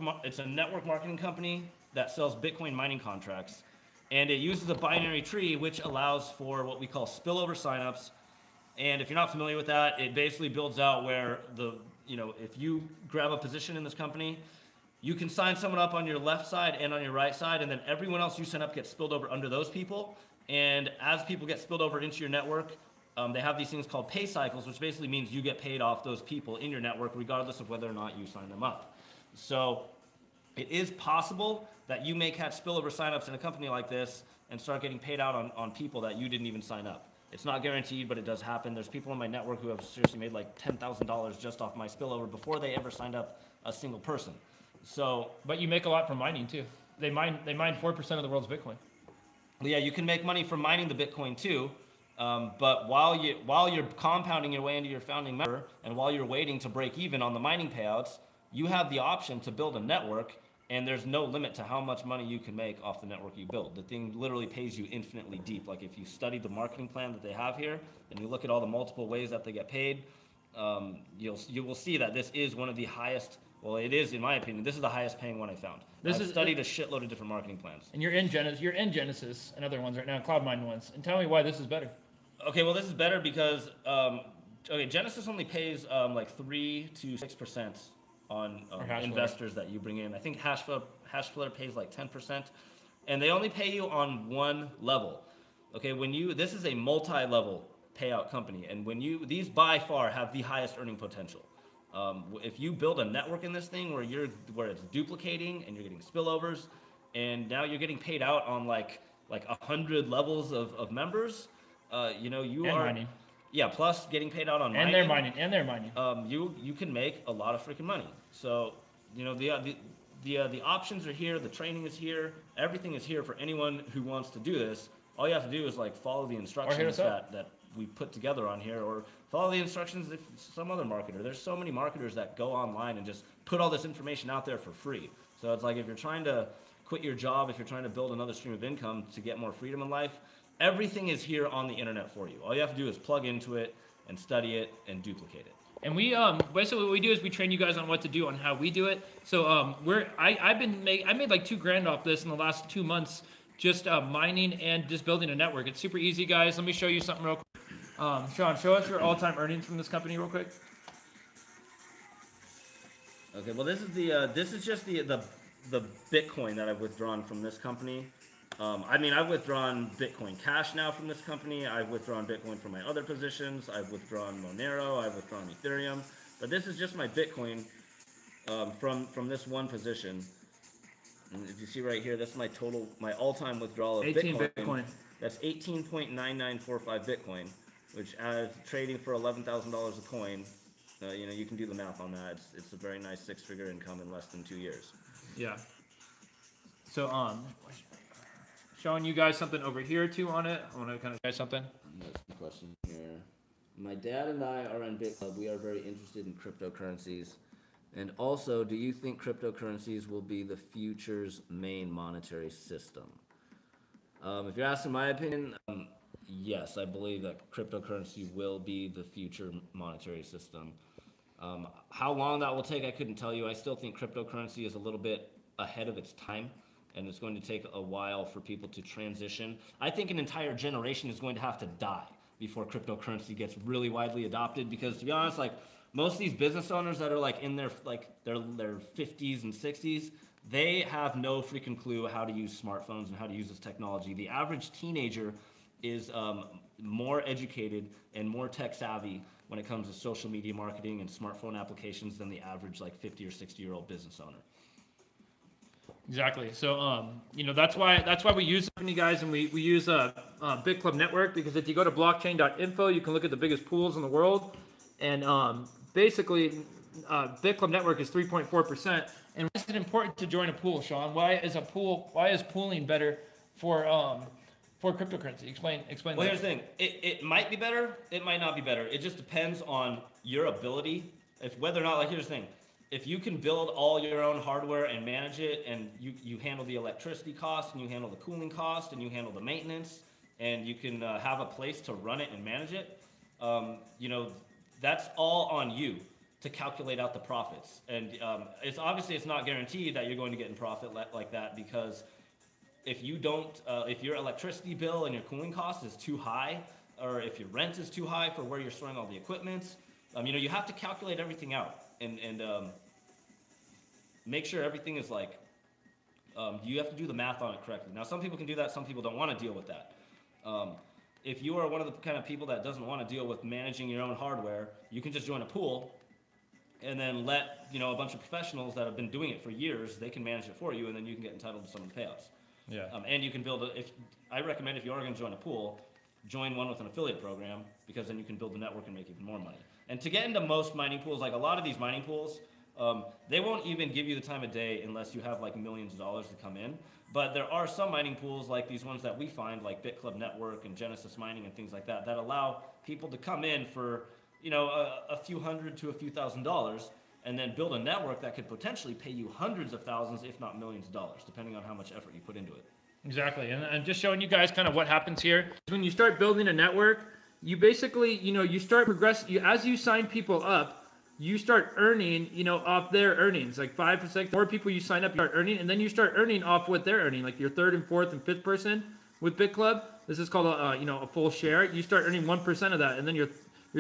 marketing company that sells Bitcoin mining contracts, and it uses a binary tree which allows for what we call spillover signups. And if you're not familiar with that, it basically builds out where if you grab a position in this company, you can sign someone up on your left side and on your right side, and then everyone else you sign up gets spilled over under those people. And as people get spilled over into your network, they have these things called pay cycles, which basically means you get paid off those people in your network regardless of whether or not you sign them up. So it is possible that you may catch spillover signups in a company like this and start getting paid out on people that you didn't even sign up. It's not guaranteed, but it does happen. There's people in my network who have seriously made like $10,000 just off my spillover before they ever signed up a single person. So, but you make a lot from mining too. They mine 4% of the world's Bitcoin. Well, yeah, you can make money from mining the Bitcoin too. But while you're compounding your way into your founding member, and while you're waiting to break even on the mining payouts, you have the option to build a network, and there's no limit to how much money you can make off the network you build. The thing literally pays you infinitely deep. Like if you study the marketing plan that they have here, and you look at all the multiple ways that they get paid, you will see that this is one of the highest. Well, it is, in my opinion, this is the highest paying one I found. I've studied a shitload of different marketing plans. And you're in Genesis and other ones right now, Cloud9 ones. And tell me why this is better. Okay, well, this is better because Genesis only pays like 3 to 6% on investors that you bring in. I think Hashflare pays like 10%, and they only pay you on one level. Okay, this is a multi-level payout company, and these by far have the highest earning potential. If you build a network in this thing where it's duplicating and you're getting spillovers, and now you're getting paid out on like 100 levels of members, mining. Yeah, plus getting paid out on mining. And they're mining. You can make a lot of freaking money. So, the options are here, the training is here, everything is here for anyone who wants to do this. All you have to do is follow the instructions that we put together on here, or follow the instructions if some other marketer. There's so many marketers that go online and just put all this information out there for free. So it's like if you're trying to quit your job, if you're trying to build another stream of income to get more freedom in life, everything is here on the internet for you. All you have to do is plug into it and study it and duplicate it. And we basically what we do is we train you guys on what to do, on how we do it. So I made like $2,000 off this in the last 2 months, just mining and just building a network. It's super easy, guys. Let me show you something real quick. Sean, show us your all-time earnings from this company real quick. Okay, well this is just the Bitcoin that I've withdrawn from this company. I've withdrawn Bitcoin Cash now from this company. I've withdrawn Bitcoin from my other positions. I've withdrawn Monero. I've withdrawn Ethereum. But this is just my Bitcoin from this one position. And if you see right here, that's my all-time withdrawal of 18 Bitcoin. That's 18.9945 Bitcoin, which trading for $11,000 a coin, you can do the math on that. It's a very nice 6-figure income in less than 2 years. Yeah. So showing you guys something over here too on it. I want to kind of show you something. That's the question here. My dad and I are in BitClub. We are very interested in cryptocurrencies. And also, do you think cryptocurrencies will be the future's main monetary system? If you're asking my opinion, yes, I believe that cryptocurrency will be the future monetary system. How long that will take, I couldn't tell you. I still think cryptocurrency is a little bit ahead of its time, and it's going to take a while for people to transition. I think an entire generation is going to have to die before cryptocurrency gets really widely adopted, because to be honest, like most of these business owners that are like in their 50s and 60s, they have no freaking clue how to use smartphones and how to use this technology. The average teenager is more educated and more tech savvy when it comes to social media marketing and smartphone applications than the average like 50 or 60-year-old business owner. Exactly. So, you know, that's why we use you guys, and we use BitClub Network, because if you go to blockchain.info, you can look at the biggest pools in the world, and basically, BitClub Network is 3.4%. And why is it important to join a pool, Sean? Why is pooling better for cryptocurrency? Explain. Well, here's the thing. It might be better. It might not be better. It just depends on your ability. Whether or not, like, here's the thing. If you can build all your own hardware and manage it, and you handle the electricity cost, and you handle the cooling cost, and you handle the maintenance, and you can have a place to run it and manage it, you know, that's all on you to calculate out the profits. And it's not guaranteed that you're going to get in profit like that, because if you don't, if your electricity bill and your cooling cost is too high, or if your rent is too high for where you're storing all the equipment, you know, you have to calculate everything out and make sure everything is like, you have to do the math on it correctly. Now, some people can do that. Some people don't want to deal with that. If you are one of the kind of people that doesn't want to deal with managing your own hardware, you can just join a pool and then let, you know, a bunch of professionals that have been doing it for years, they can manage it for you, and then you can get entitled to some of the payouts. Yeah. And you can build I recommend if you are going to join a pool, join one with an affiliate program, because then you can build a network and make even more money. And to get into most mining pools, like a lot of these mining pools, they won't even give you the time of day unless you have like millions of dollars to come in. But there are some mining pools, like these ones that we find, like BitClub Network and Genesis Mining and things like that, that allow people to come in for, you know, a few hundred to a few $1,000s, and then build a network that could potentially pay you hundreds of thousands, if not millions of dollars, depending on how much effort you put into it. Exactly. And just showing you guys kind of what happens here. When you start building a network, you basically, you know, you start as you sign people up, you start earning, you know, off their earnings. Like 5 or 6 more people you sign up, you start earning, and then you start earning off what they're earning. Like your third and fourth and fifth person with BitClub, this is called a, you know, a full share. You start earning 1% of that, and then your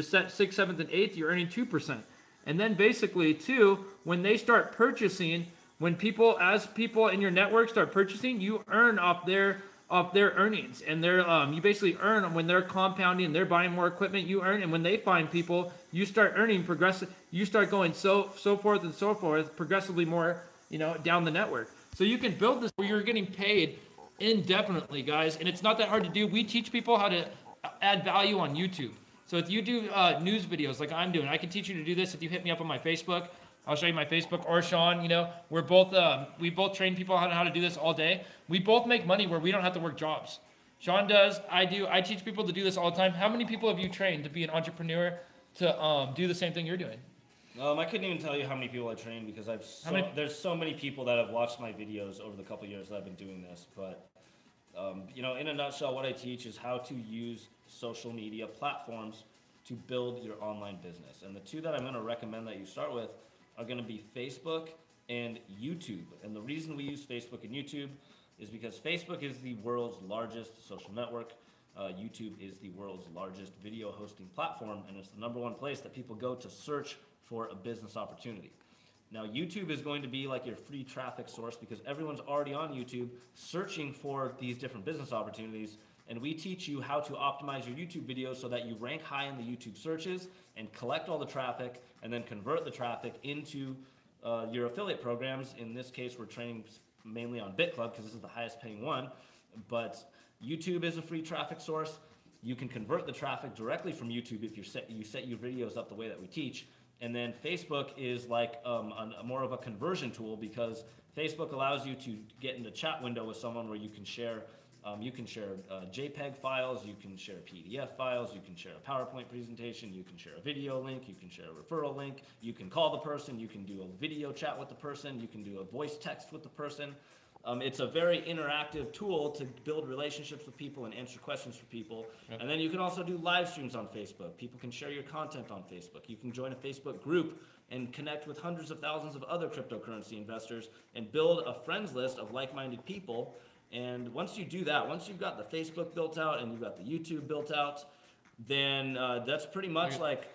set 6th, 7th, and 8th, you're earning 2%. And then basically too, when they start purchasing, as people in your network start purchasing, you earn off their earnings, and you basically earn when they're compounding, they're buying more equipment, you earn, and when they find people, you start earning you start going so forth and so forth, progressively more, you know, down the network. So you can build this where you're getting paid indefinitely, guys, and it's not that hard to do. We teach people how to add value on YouTube. So if you do news videos like I'm doing, I can teach you to do this. If you hit me up on my Facebook, I'll show you my Facebook, or Sean, you know, we both train people how to do this all day. We both make money where we don't have to work jobs. Sean does, I do. I teach people to do this all the time. How many people have you trained to be an entrepreneur to do the same thing you're doing? I couldn't even tell you how many people I trained, because there's so many people that have watched my videos over the couple years that I've been doing this. But you know, in a nutshell, what I teach is how to use social media platforms to build your online business. And the two that I'm going to recommend that you start with are going to be Facebook and YouTube. And the reason we use Facebook and YouTube is because Facebook is the world's largest social network. YouTube is the world's largest video hosting platform, and it's the #1 place that people go to search for a business opportunity. Now, YouTube is going to be like your free traffic source, because everyone's already on YouTube searching for these different business opportunities, and we teach you how to optimize your YouTube videos so that you rank high in the YouTube searches and collect all the traffic and then convert the traffic into your affiliate programs. In this case, we're training mainly on BitClub because this is the highest paying one, but YouTube is a free traffic source. You can convert the traffic directly from YouTube if you set your videos up the way that we teach. And then Facebook is like more of a conversion tool, because Facebook allows you to get in the chat window with someone where you can share You can share JPEG files, you can share PDF files, you can share a PowerPoint presentation, you can share a video link, you can share a referral link, you can call the person, you can do a video chat with the person, you can do a voice text with the person. It's a very interactive tool to build relationships with people and answer questions for people. Yep. And then you can also do live streams on Facebook. People can share your content on Facebook. You can join a Facebook group and connect with hundreds of thousands of other cryptocurrency investors and build a friends list of like-minded people. And once you do that, once you've got the Facebook built out and you've got the YouTube built out, then that's pretty much like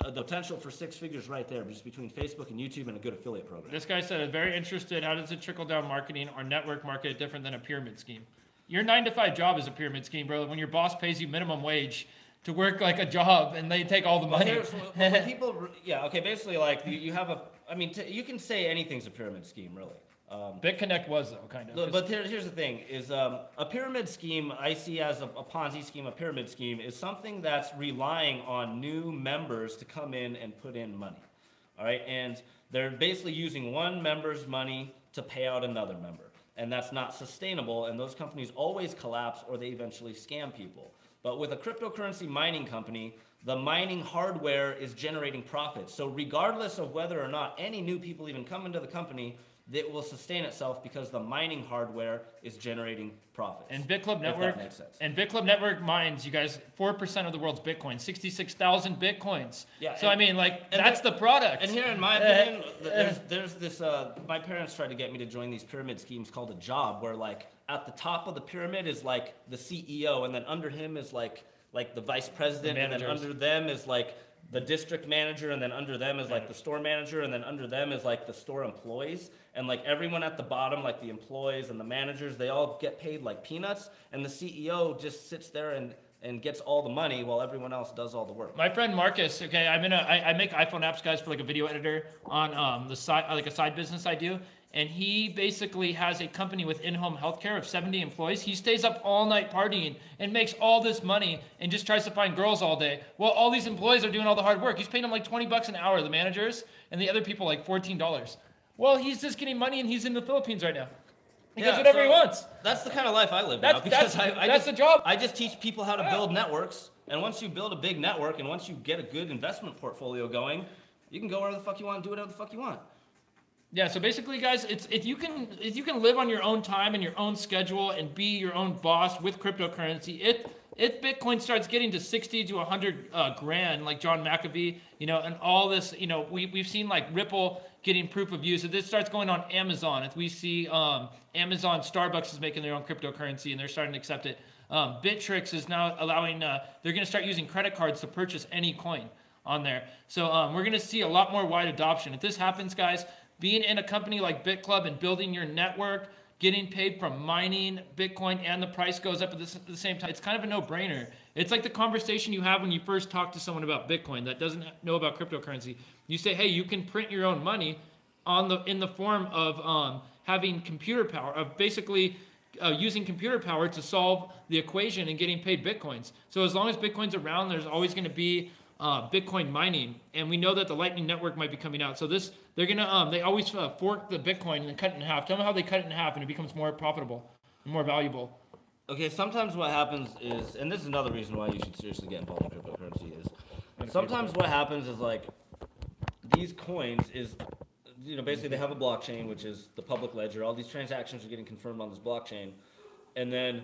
the potential for 6 figures right there, just between Facebook and YouTube and a good affiliate program. This guy said, very interested, how does it trickle down marketing or network market different than a pyramid scheme? Your 9-to-5 job is a pyramid scheme, bro. When your boss pays you minimum wage to work like a job and they take all the money. Well, people, yeah, okay, basically like you have a, I mean, you can say anything's a pyramid scheme, really. BitConnect was, though, kind of. But here's the thing, is a pyramid scheme, I see as a Ponzi scheme, a pyramid scheme, is something that's relying on new members to come in and put in money, all right? And they're basically using one member's money to pay out another member. And that's not sustainable, and those companies always collapse or they eventually scam people. But with a cryptocurrency mining company, the mining hardware is generating profits. So regardless of whether or not any new people even come into the company, it will sustain itself because the mining hardware is generating profits. And BitClub Network mines, you guys, 4% of the world's Bitcoin, 66,000 Bitcoins. Yeah. So I mean, like, that's the product. And here, in my opinion, there's this. My parents tried to get me to join these pyramid schemes called a job, where like at the top of the pyramid is like the CEO, and then under him is like the vice president, and then under them is like the district manager, and then under them is like the store manager, and then under them is like the store employees. And like everyone at the bottom, like the employees and the managers, they all get paid like peanuts, and the CEO just sits there and gets all the money while everyone else does all the work. My friend Marcus, okay, I make iPhone apps, guys, for like a video editor on the side, like a side business I do. And he basically has a company with in-home healthcare of 70 employees. He stays up all night partying and makes all this money and just tries to find girls all day. Well, all these employees are doing all the hard work. He's paying them like 20 bucks an hour, the managers, and the other people like $14. Well, he's just getting money, and he's in the Philippines right now. He does whatever he wants. That's the kind of life I live now. That's the job. I just teach people how to build networks, and once you build a big network, and once you get a good investment portfolio going, you can go wherever the fuck you want and do whatever the fuck you want. Yeah, so basically, guys, it's if you can live on your own time and your own schedule and be your own boss with cryptocurrency, if Bitcoin starts getting to 60 to 100 grand, like John McAfee, and all this, we've seen like Ripple getting proof of use. If this starts going on Amazon, if we see Amazon, Starbucks is making their own cryptocurrency and they're starting to accept it. Bittrex is now allowing, they're going to start using credit cards to purchase any coin on there. So we're going to see a lot more wide adoption. If this happens, guys, being in a company like BitClub and building your network, getting paid from mining Bitcoin, and the price goes up at the same time, it's kind of a no-brainer. It's like the conversation you have when you first talk to someone about Bitcoin that doesn't know about cryptocurrency. You say, hey, you can print your own money in the form of having computer power, of basically using computer power to solve the equation and getting paid Bitcoins. So as long as Bitcoin's around, there's always going to be Bitcoin mining, and we know that the Lightning Network might be coming out. So they're gonna they always fork the Bitcoin and then cut it in half. Tell them how they cut it in half and it becomes more profitable and more valuable. Okay, sometimes what happens is, and this is another reason why you should seriously get involved in cryptocurrency, is sometimes what happens is like these coins is, basically they have a blockchain, which is the public ledger. All these transactions are getting confirmed on this blockchain, and then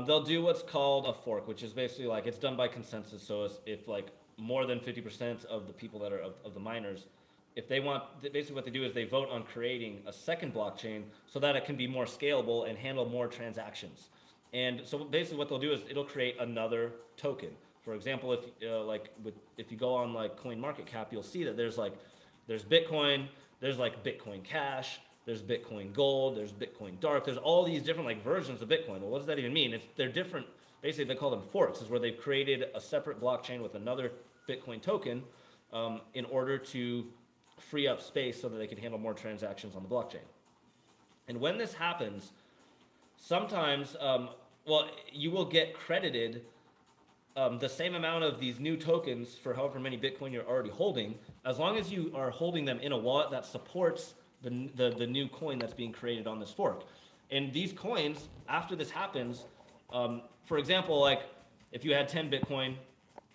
they'll do what's called a fork, which is basically like it's done by consensus. So if like more than 50% of the people that are of the miners, if they want, basically what they do is they vote on creating a second blockchain so that it can be more scalable and handle more transactions. And so basically what they'll do is it'll create another token. For example, if you go on like coinmarketcap, you'll see that there's Bitcoin, there's like Bitcoin Cash, there's Bitcoin Gold, there's Bitcoin Dark, there's all these different like versions of Bitcoin. Well, what does that even mean? They're different. Basically, they call them forks, is where they've created a separate blockchain with another Bitcoin token in order to free up space so that they can handle more transactions on the blockchain. And when this happens, sometimes, you will get credited the same amount of these new tokens for however many Bitcoin you're already holding, as long as you are holding them in a wallet that supports the new coin that's being created on this fork. And these coins, after this happens, for example, like if you had 10 Bitcoin,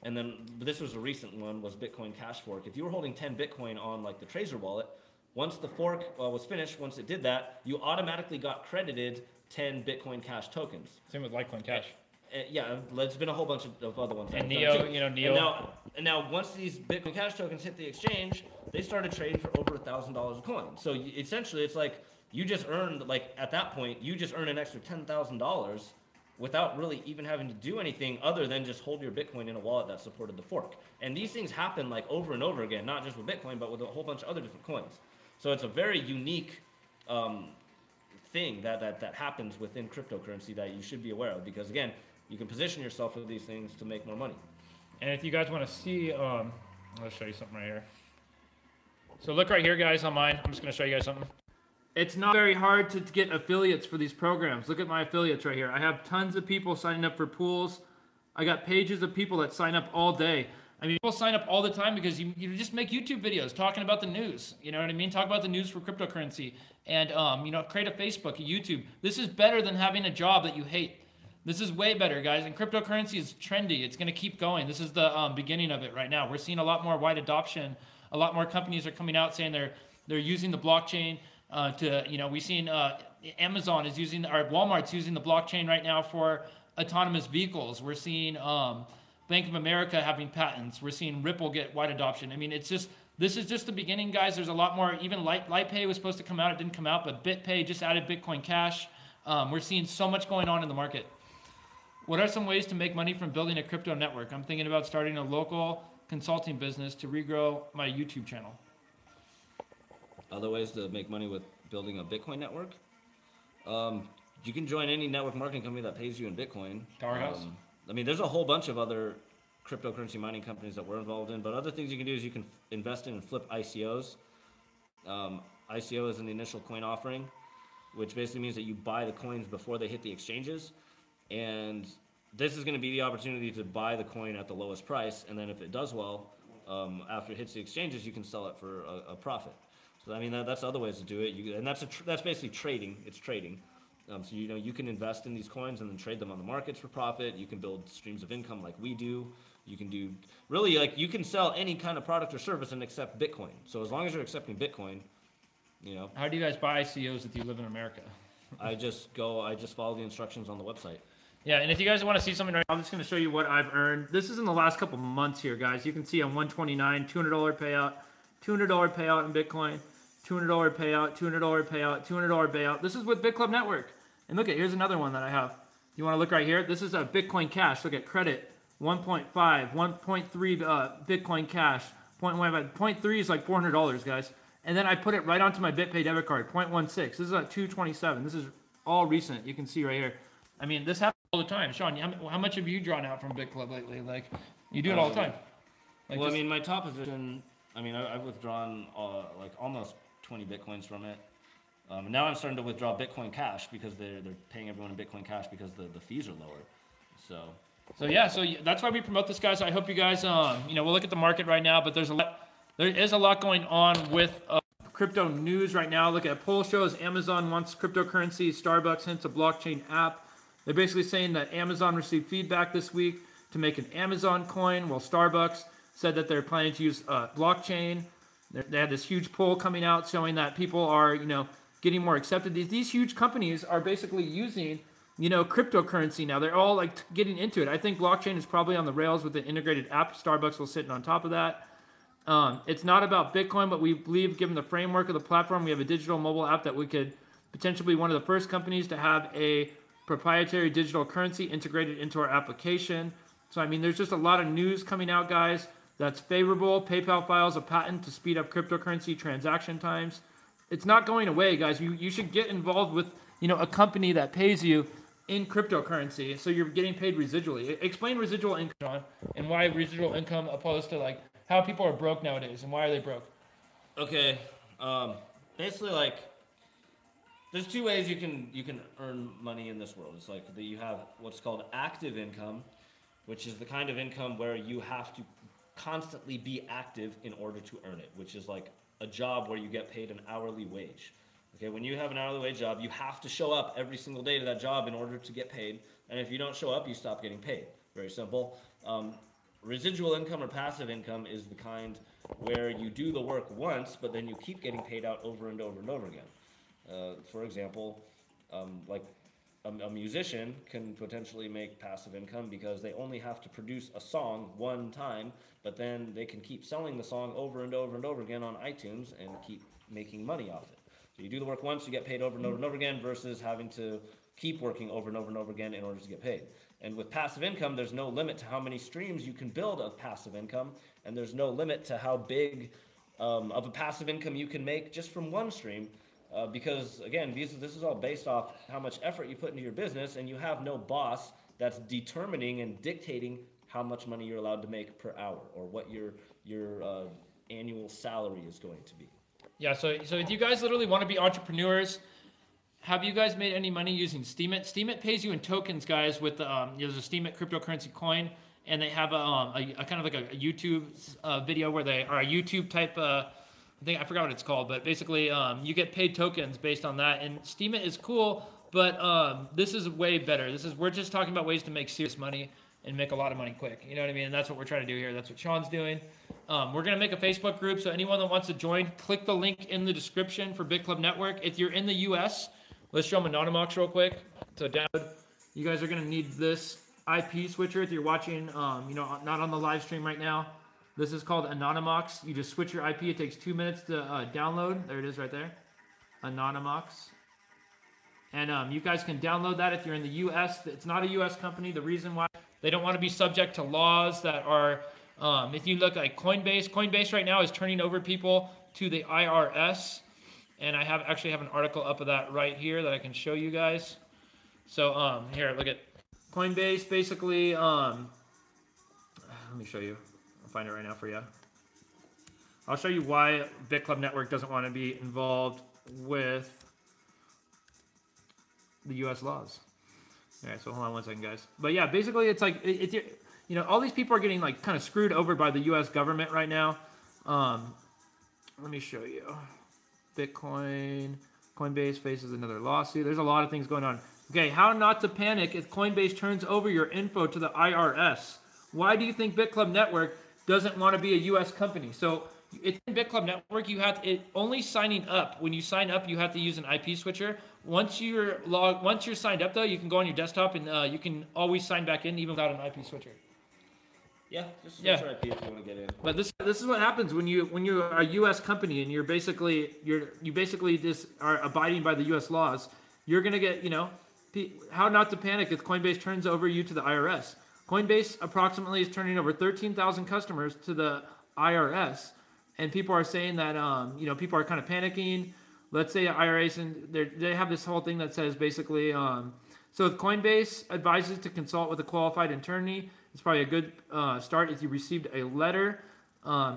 and then this was a recent one, was Bitcoin Cash Fork. If you were holding 10 Bitcoin on like the Trezor wallet, once the fork was finished, once it did that, you automatically got credited 10 Bitcoin Cash tokens. Same with LITECOIN Cash. Yeah, there's been a whole bunch of other ones. And Neo, you know, Neo. And now once these Bitcoin Cash tokens hit the exchange, they started trading for over $1,000 a coin. So essentially, it's like you just earned, like at that point, you just earned an extra $10,000 without really even having to do anything other than just hold your Bitcoin in a wallet that supported the fork. And these things happen like over and over again, not just with Bitcoin, but with a whole bunch of other different coins. So it's a very unique thing that happens within cryptocurrency that you should be aware of, because again, you can position yourself with these things to make more money. And if you guys want to see, I'll show you something right here. So look right here, guys, on mine. I'm just going to show you guys something. It's not very hard to get affiliates for these programs. Look at my affiliates right here. I have tons of people signing up for pools. I got pages of people that sign up all day. I mean, people sign up all the time because you just make YouTube videos talking about the news. You know what I mean? Talk about the news for cryptocurrency. And, you know, create a Facebook, a YouTube. This is better than having a job that you hate. This is way better, guys. And cryptocurrency is trendy. It's going to keep going. This is the beginning of it right now. We're seeing a lot more wide adoption. A lot more companies are coming out saying they're using the blockchain to, you know, we've seen Amazon is using, or Walmart's using the blockchain right now for autonomous vehicles. We're seeing Bank of America having patents. We're seeing Ripple get wide adoption. I mean, it's just, this is just the beginning, guys. There's a lot more. Even LitePay was supposed to come out. It didn't come out, but BitPay just added Bitcoin Cash. We're seeing so much going on in the market. What are some ways to make money from building a crypto network? I'm thinking about starting a local consulting business to regrow my YouTube channel. Other ways to make money with building a Bitcoin network? You can join any network marketing company that pays you in Bitcoin. Powerhouse. I mean, there's a whole bunch of other cryptocurrency mining companies that we're involved in, but other things you can do is you can invest in and flip ICOs. ICO is an initial coin offering, which basically means that you buy the coins before they hit the exchanges. And this is going to be the opportunity to buy the coin at the lowest price, and then if it does well, after it hits the exchanges, you can sell it for a profit. So I mean, that's other ways to do it. And that's basically trading. It's trading. So you know, you can invest in these coins and then trade them on the markets for profit. You can build streams of income like we do. You can do really, like, you can sell any kind of product or service and accept Bitcoin. So as long as you're accepting Bitcoin, you know. How do you guys buy ICOs if you live in America? I just follow the instructions on the website. Yeah, and if you guys want to see something right now, I'm just going to show you what I've earned. This is in the last couple months here, guys. You can see on 129, $200 payout, $200 payout in Bitcoin, $200 payout, $200 payout, $200 payout. This is with BitClub Network. And look at, here's another one that I have. You want to look right here? This is a Bitcoin Cash. Look at credit, 1.5, 1.3 Bitcoin Cash, 0.15. 0.3 is like $400, guys. And then I put it right onto my BitPay debit card, 0.16. This is at 227. This is all recent. You can see right here. I mean, this happens all the time. Sean, how much have you drawn out from BitClub lately? Like, you do it all the time. Like, well, I mean, my top position, I mean, I've withdrawn like almost 20 Bitcoins from it. And now I'm starting to withdraw Bitcoin Cash because they're paying everyone in Bitcoin Cash because the fees are lower. So yeah, so that's why we promote this, guys. I hope you guys, you know, we'll look at the market right now, but there is a lot going on with crypto news right now. Look at poll shows. Amazon wants cryptocurrency. Starbucks hints a blockchain app. They're basically saying that Amazon received feedback this week to make an Amazon coin, while Starbucks said that they're planning to use blockchain. They had this huge poll coming out showing that people are, you know, getting more accepted. These huge companies are basically using, you know, cryptocurrency now. They're all like getting into it. I think blockchain is probably on the rails with the integrated app. Starbucks will sit on top of that. It's not about Bitcoin, but we believe, given the framework of the platform, we have a digital mobile app that we could potentially be one of the first companies to have a proprietary digital currency integrated into our application. So, I mean, there's just a lot of news coming out, guys, that's favorable. PayPal files a patent to speed up cryptocurrency transaction times. It's not going away, guys. You should get involved with, you know, a company that pays you in cryptocurrency, so you're getting paid residually. Explain residual income, John, and why residual income opposed to, like, how people are broke nowadays, and why are they broke? Okay, basically, like, there's two ways you can earn money in this world. It's like that you have what's called active income, which is the kind of income where you have to constantly be active in order to earn it, which is like a job where you get paid an hourly wage. Okay, when you have an hourly wage job, you have to show up every single day to that job in order to get paid. And if you don't show up, you stop getting paid. Very simple. Residual income or passive income is the kind where you do the work once, but then you keep getting paid out over and over and over again. For example, like a musician can potentially make passive income because they only have to produce a song one time, but then they can keep selling the song over and over and over again on iTunes and keep making money off it. So you do the work once, you get paid over and over and over again versus having to keep working over and over and over again in order to get paid. And with passive income, there's no limit to how many streams you can build of passive income, and there's no limit to how big of a passive income you can make just from one stream. Because again, this is all based off how much effort you put into your business, and you have no boss that's determining and dictating how much money you're allowed to make per hour or what your annual salary is going to be. Yeah, so if you guys literally want to be entrepreneurs, have you guys made any money using Steemit? Steemit pays you in tokens, guys. With there's a Steemit cryptocurrency coin, and they have a kind of like a YouTube video where they are a YouTube type. I forgot what it's called, but basically you get paid tokens based on that. And Steemit is cool, but this is way better. We're just talking about ways to make serious money and make a lot of money quick. You know what I mean? And that's what we're trying to do here. That's what Sean's doing. We're going to make a Facebook group, so anyone that wants to join, click the link in the description for BitClub Network. If you're in the US, let's show them ANONYMOX real quick. So download. You guys are going to need this IP switcher if you're watching, not on the live stream right now. This is called ANONYMOX. You just switch your IP. It takes 2 minutes to download. There it is right there. ANONYMOX. And you guys can download that if you're in the US. It's not a US company. The reason why, they don't want to be subject to laws that are, if you look at Coinbase right now is turning over people to the IRS. And I actually have an article up of that right here that I can show you guys. So here, look at Coinbase. Basically, let me show you. I'll find it right now for you. I'll show you why BitClub Network doesn't want to be involved with the U.S. laws. All right, so hold on one second, guys. But yeah, basically, it's like all these people are getting like kind of screwed over by the U.S. government right now. Let me show you. Bitcoin, Coinbase faces another lawsuit. There's a lot of things going on. Okay, how not to panic if Coinbase turns over your info to the IRS. Why do you think BitClub Network doesn't want to be a U.S. company? So it's in BitClub Network. You have only signing up. When you sign up, you have to use an IP switcher. Once you're signed up, though, you can go on your desktop and you can always sign back in even without an IP switcher. Yeah, just switch your IP if you want to get in. But this is what happens when you're a U.S. company and you basically just are abiding by the U.S. laws. You're gonna get how not to panic if Coinbase turns over you to the IRS. Coinbase approximately is turning over 13,000 customers to the IRS, and people are saying that people are kind of panicking. Let's say IRS and they have this whole thing that says basically so if Coinbase advises to consult with a qualified attorney. It's probably a good start if you received a letter.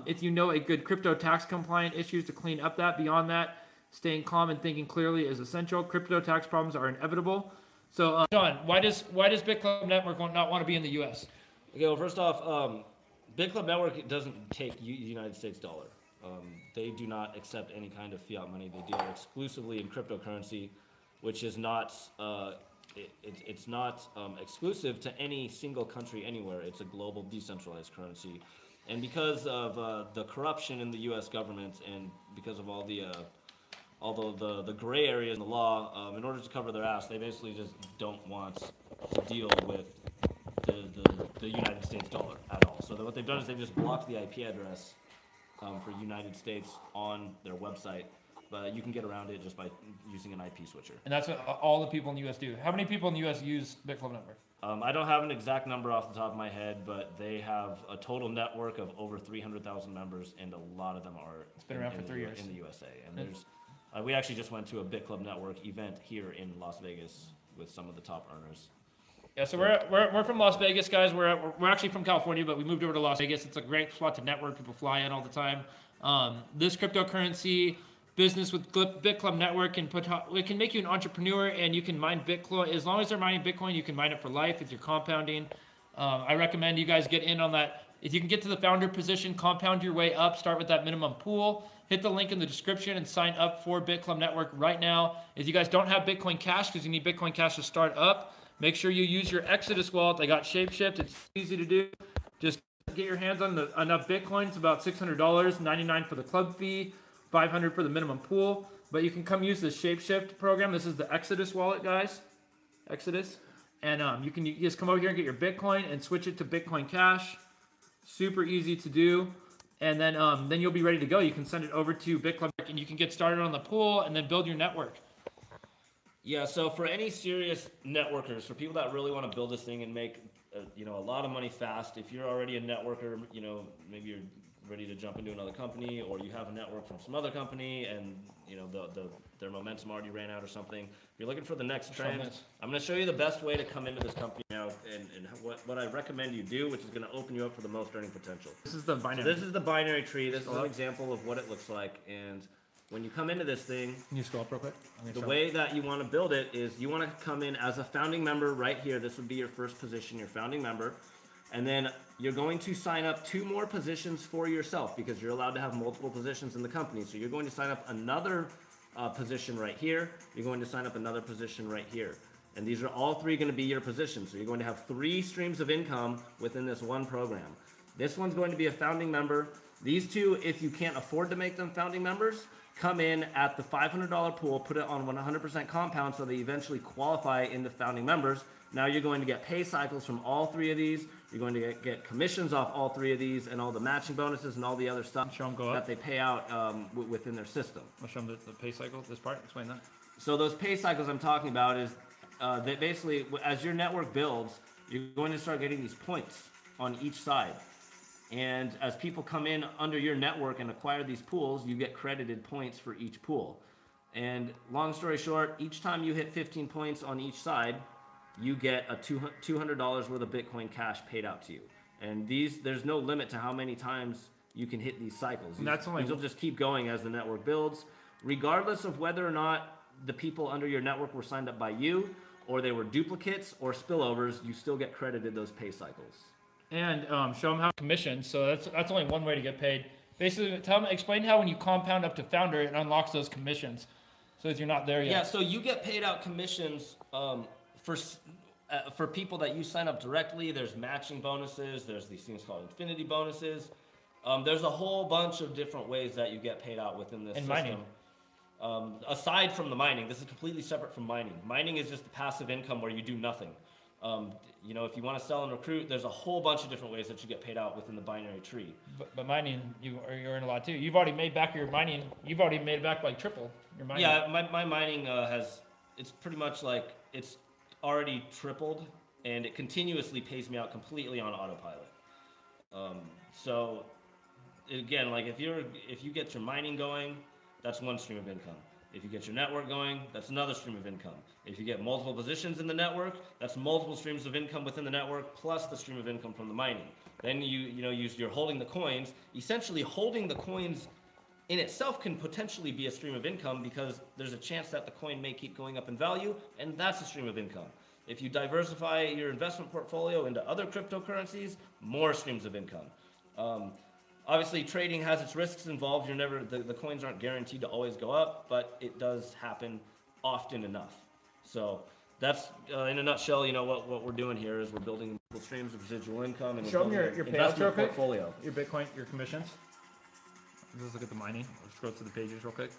If you know a good crypto tax compliant issues to clean up that. Beyond that, staying calm and thinking clearly is essential. Crypto tax problems are inevitable. So, John, why does BitClub Network not want to be in the U.S.? Okay, well, first off, BitClub Network doesn't take United States dollar. They do not accept any kind of fiat money. They deal exclusively in cryptocurrency, which is not... It's not exclusive to any single country anywhere. It's a global decentralized currency. And because of the corruption in the U.S. government and because of all the gray areas in the law, in order to cover their ass, they basically just don't want to deal with the United States dollar at all. So what they've done is they've just blocked the IP address for United States on their website. But you can get around it just by using an IP switcher. And that's what all the people in the U.S. do. How many people in the U.S. use BitClub Network? I don't have an exact number off the top of my head, but they have a total network of over 300,000 members, and a lot of them are it's been around for 3 years in the USA. And there's we actually just went to a BitClub Network event here in Las Vegas with some of the top earners. Yeah, so we're from Las Vegas, guys. We're actually from California, but we moved over to Las Vegas. It's a great spot to network. People fly in all the time. This cryptocurrency business with BitClub Network it can make you an entrepreneur, and you can mine Bitcoin. As long as they're mining Bitcoin, you can mine it for life if you're compounding. I recommend you guys get in on that. If you can get to the founder position, compound your way up, start with that minimum pool, hit the link in the description and sign up for BitClub Network right now. If you guys don't have Bitcoin Cash, because you need Bitcoin Cash to start up, make sure you use your Exodus wallet. I got Shapeshift. It's easy to do. Just get your hands on enough Bitcoin. It's about $600, $99 for the club fee, $500 for the minimum pool. But you can come use the Shapeshift program. This is the Exodus wallet, guys. Exodus. And you can just come over here and get your Bitcoin and switch it to Bitcoin Cash. Super easy to do. And then you'll be ready to go. You can send it over to BitClub and you can get started on the pool and then build your network. Yeah, so for any serious networkers, for people that really want to build this thing and make a lot of money fast, if you're already a networker, maybe you're ready to jump into another company, or you have a network from some other company and their momentum already ran out or something. If you're looking for the next trend, I'm going to show you the best way to come into this company now and what I recommend you do, which is going to open you up for the most earning potential. This is the binary. So this is the binary tree. This is an example of what it looks like. And when you come into this thing, can you scroll up real quick? The way that you want to build it is you want to come in as a founding member right here. This would be your first position, your founding member. And then you're going to sign up 2 more positions for yourself because you're allowed to have multiple positions in the company. So you're going to sign up another position right here. You're going to sign up another position right here. And these are all 3 going to be your positions. So you're going to have 3 streams of income within this one program. This one's going to be a founding member. These 2, if you can't afford to make them founding members, come in at the $500 pool, put it on 100% compound so they eventually qualify into founding members. Now you're going to get pay cycles from all 3 of these. You're going to get commissions off all 3 of these and all the matching bonuses and all the other stuff that they pay out within their system. I'll show them the pay cycle, this part, explain that. So those pay cycles I'm talking about is that basically as your network builds, you're going to start getting these points on each side. And as people come in under your network and acquire these pools, you get credited points for each pool. And long story short, each time you hit 15 points on each side, you get a $200 worth of Bitcoin Cash paid out to you. And there's no limit to how many times you can hit these cycles. These will just keep going as the network builds. Regardless of whether or not the people under your network were signed up by you, or they were duplicates or spillovers, you still get credited those pay cycles. And show them how commissions. So that's only one way to get paid. Basically, explain how when you compound up to founder, it unlocks those commissions. So if you're not there yet. Yeah, so you get paid out commissions for people that you sign up directly. There's matching bonuses. There's these things called infinity bonuses. There's a whole bunch of different ways that you get paid out within this system. Mining. Aside from the mining, this is completely separate from mining. Mining is just the passive income where you do nothing. If you want to sell and recruit, there's a whole bunch of different ways that you get paid out within the binary tree. But mining, you earn a lot too. You've already made back your mining. You've already made back like triple your mining. Yeah, my mining it's pretty much like it's already tripled, and it continuously pays me out completely on autopilot. So again, like if you get your mining going, that's one stream of income. If you get your network going, that's another stream of income. If you get multiple positions in the network, that's multiple streams of income within the network plus the stream of income from the mining. Then you're holding the coins. Essentially, holding the coins in itself can potentially be a stream of income because there's a chance that the coin may keep going up in value, and that's a stream of income. If you diversify your investment portfolio into other cryptocurrencies, more streams of income. Obviously, trading has its risks involved. The coins aren't guaranteed to always go up, but it does happen often enough. So that's in a nutshell. What we're doing here is we're building multiple streams of residual income and show them your investment portfolio. Your Bitcoin, your commissions. Let's look at the mining. We'll scroll through the pages real quick.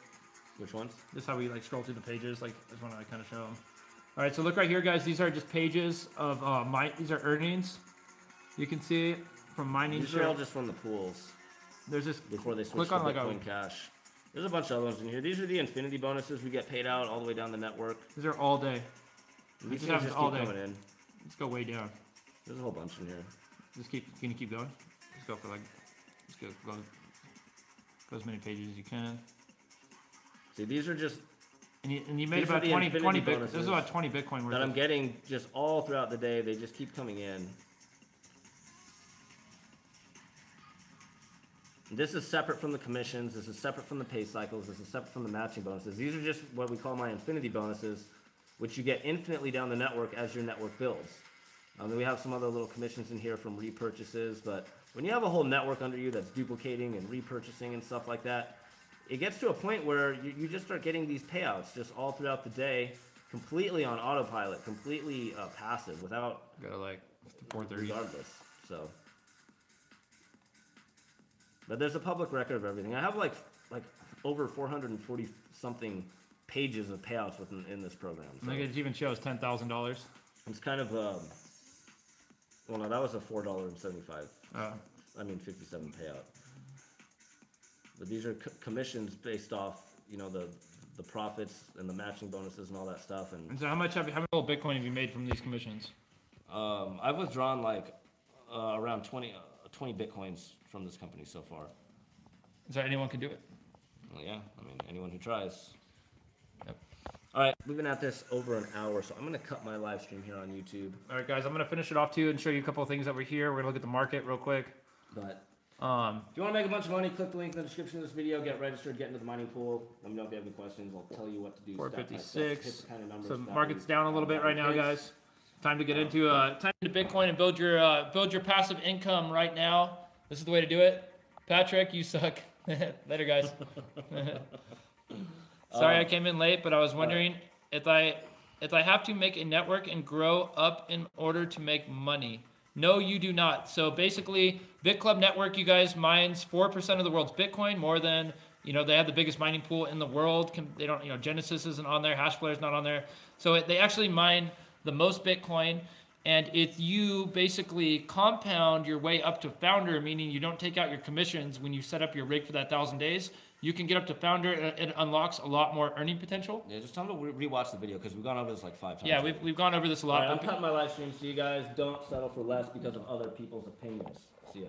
Which ones? This is how we scroll through the pages. I just want to kind of show them. All right, so look right here, guys. These are just pages of these are earnings. You can see from mining. These are all just from the pools. There's this before they switch to Bitcoin Cash. There's a bunch of other ones in here. These are the infinity bonuses we get paid out all the way down the network. These are all day. These things just keep coming in. Let's go way down. There's a whole bunch in here. Can you keep going? Let's go for let's go as many pages as you can. See, these are just. And you made about 20 Bitcoin. This is about 20 Bitcoin worth. That I'm getting just all throughout the day. They just keep coming in. This is separate from the commissions. This is separate from the pay cycles. This is separate from the matching bonuses. These are just what we call my infinity bonuses, which you get infinitely down the network as your network builds. Then we have some other little commissions in here from repurchases, but when you have a whole network under you that's duplicating and repurchasing and stuff like that, it gets to a point where you just start getting these payouts just all throughout the day, completely on autopilot, completely passive, without Go to like 4:30. regardless. So, but there's a public record of everything. I have like over 440 something pages of payouts in this program. So. I think it even shows $10,000. It's kind of well, no, that was a $4.75. I mean 57 payout. But these are commissions based off, you know, the profits and the matching bonuses and all that stuff. And so how many Bitcoin have you made from these commissions? I've withdrawn like around 20 Bitcoins from this company so far. So anyone can do it? Well, yeah, I mean, anyone who tries. Yep. All right, we've been at this over an hour, so I'm going to cut my live stream here on YouTube. All right, guys, I'm going to finish it off too and show you a couple of things over here. We're going to look at the market real quick. But if you want to make a bunch of money, click the link in the description of this video, get registered, get into the mining pool. Let me know if you have any questions. I'll tell you what to do. 456. So market's down a little bit right now, guys. Time to get into Bitcoin and build your passive income right now. This is the way to do it. Patrick, you suck. Later, guys. Sorry I came in late, but I was wondering if I have to make a network and grow up in order to make money. No, you do not. So basically, BitClub network, you guys, mines 4% of the world's Bitcoin, more than, you know, they have the biggest mining pool in the world. They don't, you know, Genesis isn't on there, Hashflare's not on there. So they actually mine the most Bitcoin. And if you basically compound your way up to founder, meaning you don't take out your commissions when you set up your rig for that 1,000 days, you can get up to founder. It unlocks a lot more earning potential. Yeah, just tell them to rewatch the video because we've gone over this like 5 times. Yeah, we've gone over this a lot. All right, I'm cutting my live stream, so you guys don't settle for less because of other people's opinions. See ya.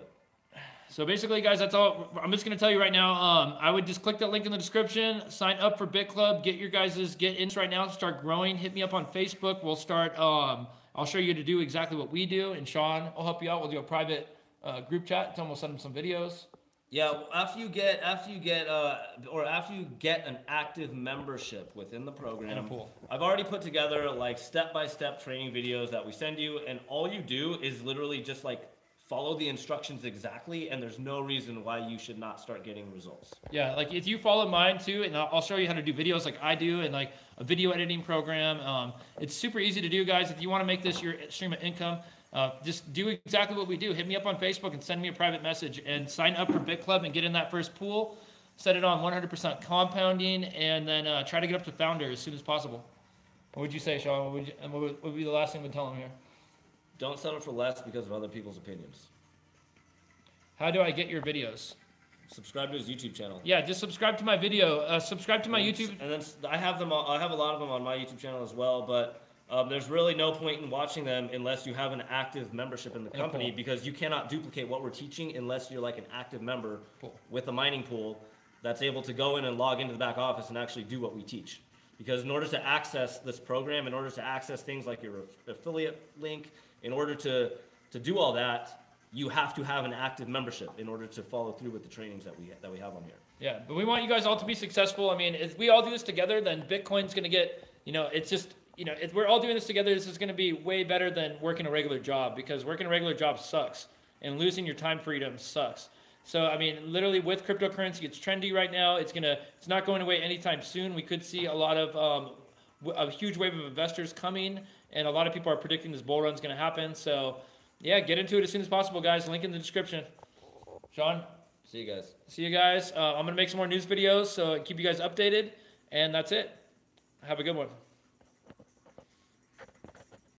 So basically, guys, that's all. I'm just going to tell you right now, I would just click that link in the description, sign up for BitClub, get in right now, start growing. Hit me up on Facebook. We'll start, I'll show you to do exactly what we do, and Sean will help you out. We'll do a private group chat. Tell him we'll send him some videos. Yeah, after you get an active membership within the program And a pool. I've already put together like step-by-step training videos that we send you, and all you do is literally just like follow the instructions exactly, and there's no reason why you should not start getting results. Yeah, like if you follow mine too, and I'll show you how to do videos like I do, and like a video editing program. It's super easy to do, guys. If you want to make this your stream of income, just do exactly what we do. Hit me up on Facebook and send me a private message, and sign up for BitClub and get in that first pool. Set it on 100% compounding, and then try to get up to founder as soon as possible. What would you say, Sean? What would be the last thing we'd tell him here? Don't settle for less because of other people's opinions. How do I get your videos? Subscribe to his YouTube channel. Yeah, just subscribe to my video. Subscribe to my YouTube. And then I have them. I have a lot of them on my YouTube channel as well. But there's really no point in watching them unless you have an active membership in the company, because you cannot duplicate what we're teaching unless you're like an active member with a mining pool that's able to go in and log into the back office and actually do what we teach. Because in order to access this program, in order to access things like your affiliate link, in order to do all that, you have to have an active membership in order to follow through with the trainings that we have on here. Yeah, but we want you guys all to be successful. I mean, if we all do this together, then Bitcoin's going to get, you know, it's just, you know, if we're all doing this together, this is going to be way better than working a regular job, because working a regular job sucks, and losing your time freedom sucks. So, I mean, literally with cryptocurrency, it's trendy right now. It's not going away anytime soon. We could see a lot of, a huge wave of investors coming, and a lot of people are predicting this bull run is going to happen. So, yeah, get into it as soon as possible, guys. Link in the description. Sean? See you guys. See you guys. I'm going to make some more news videos, so keep you guys updated. And that's it. Have a good one.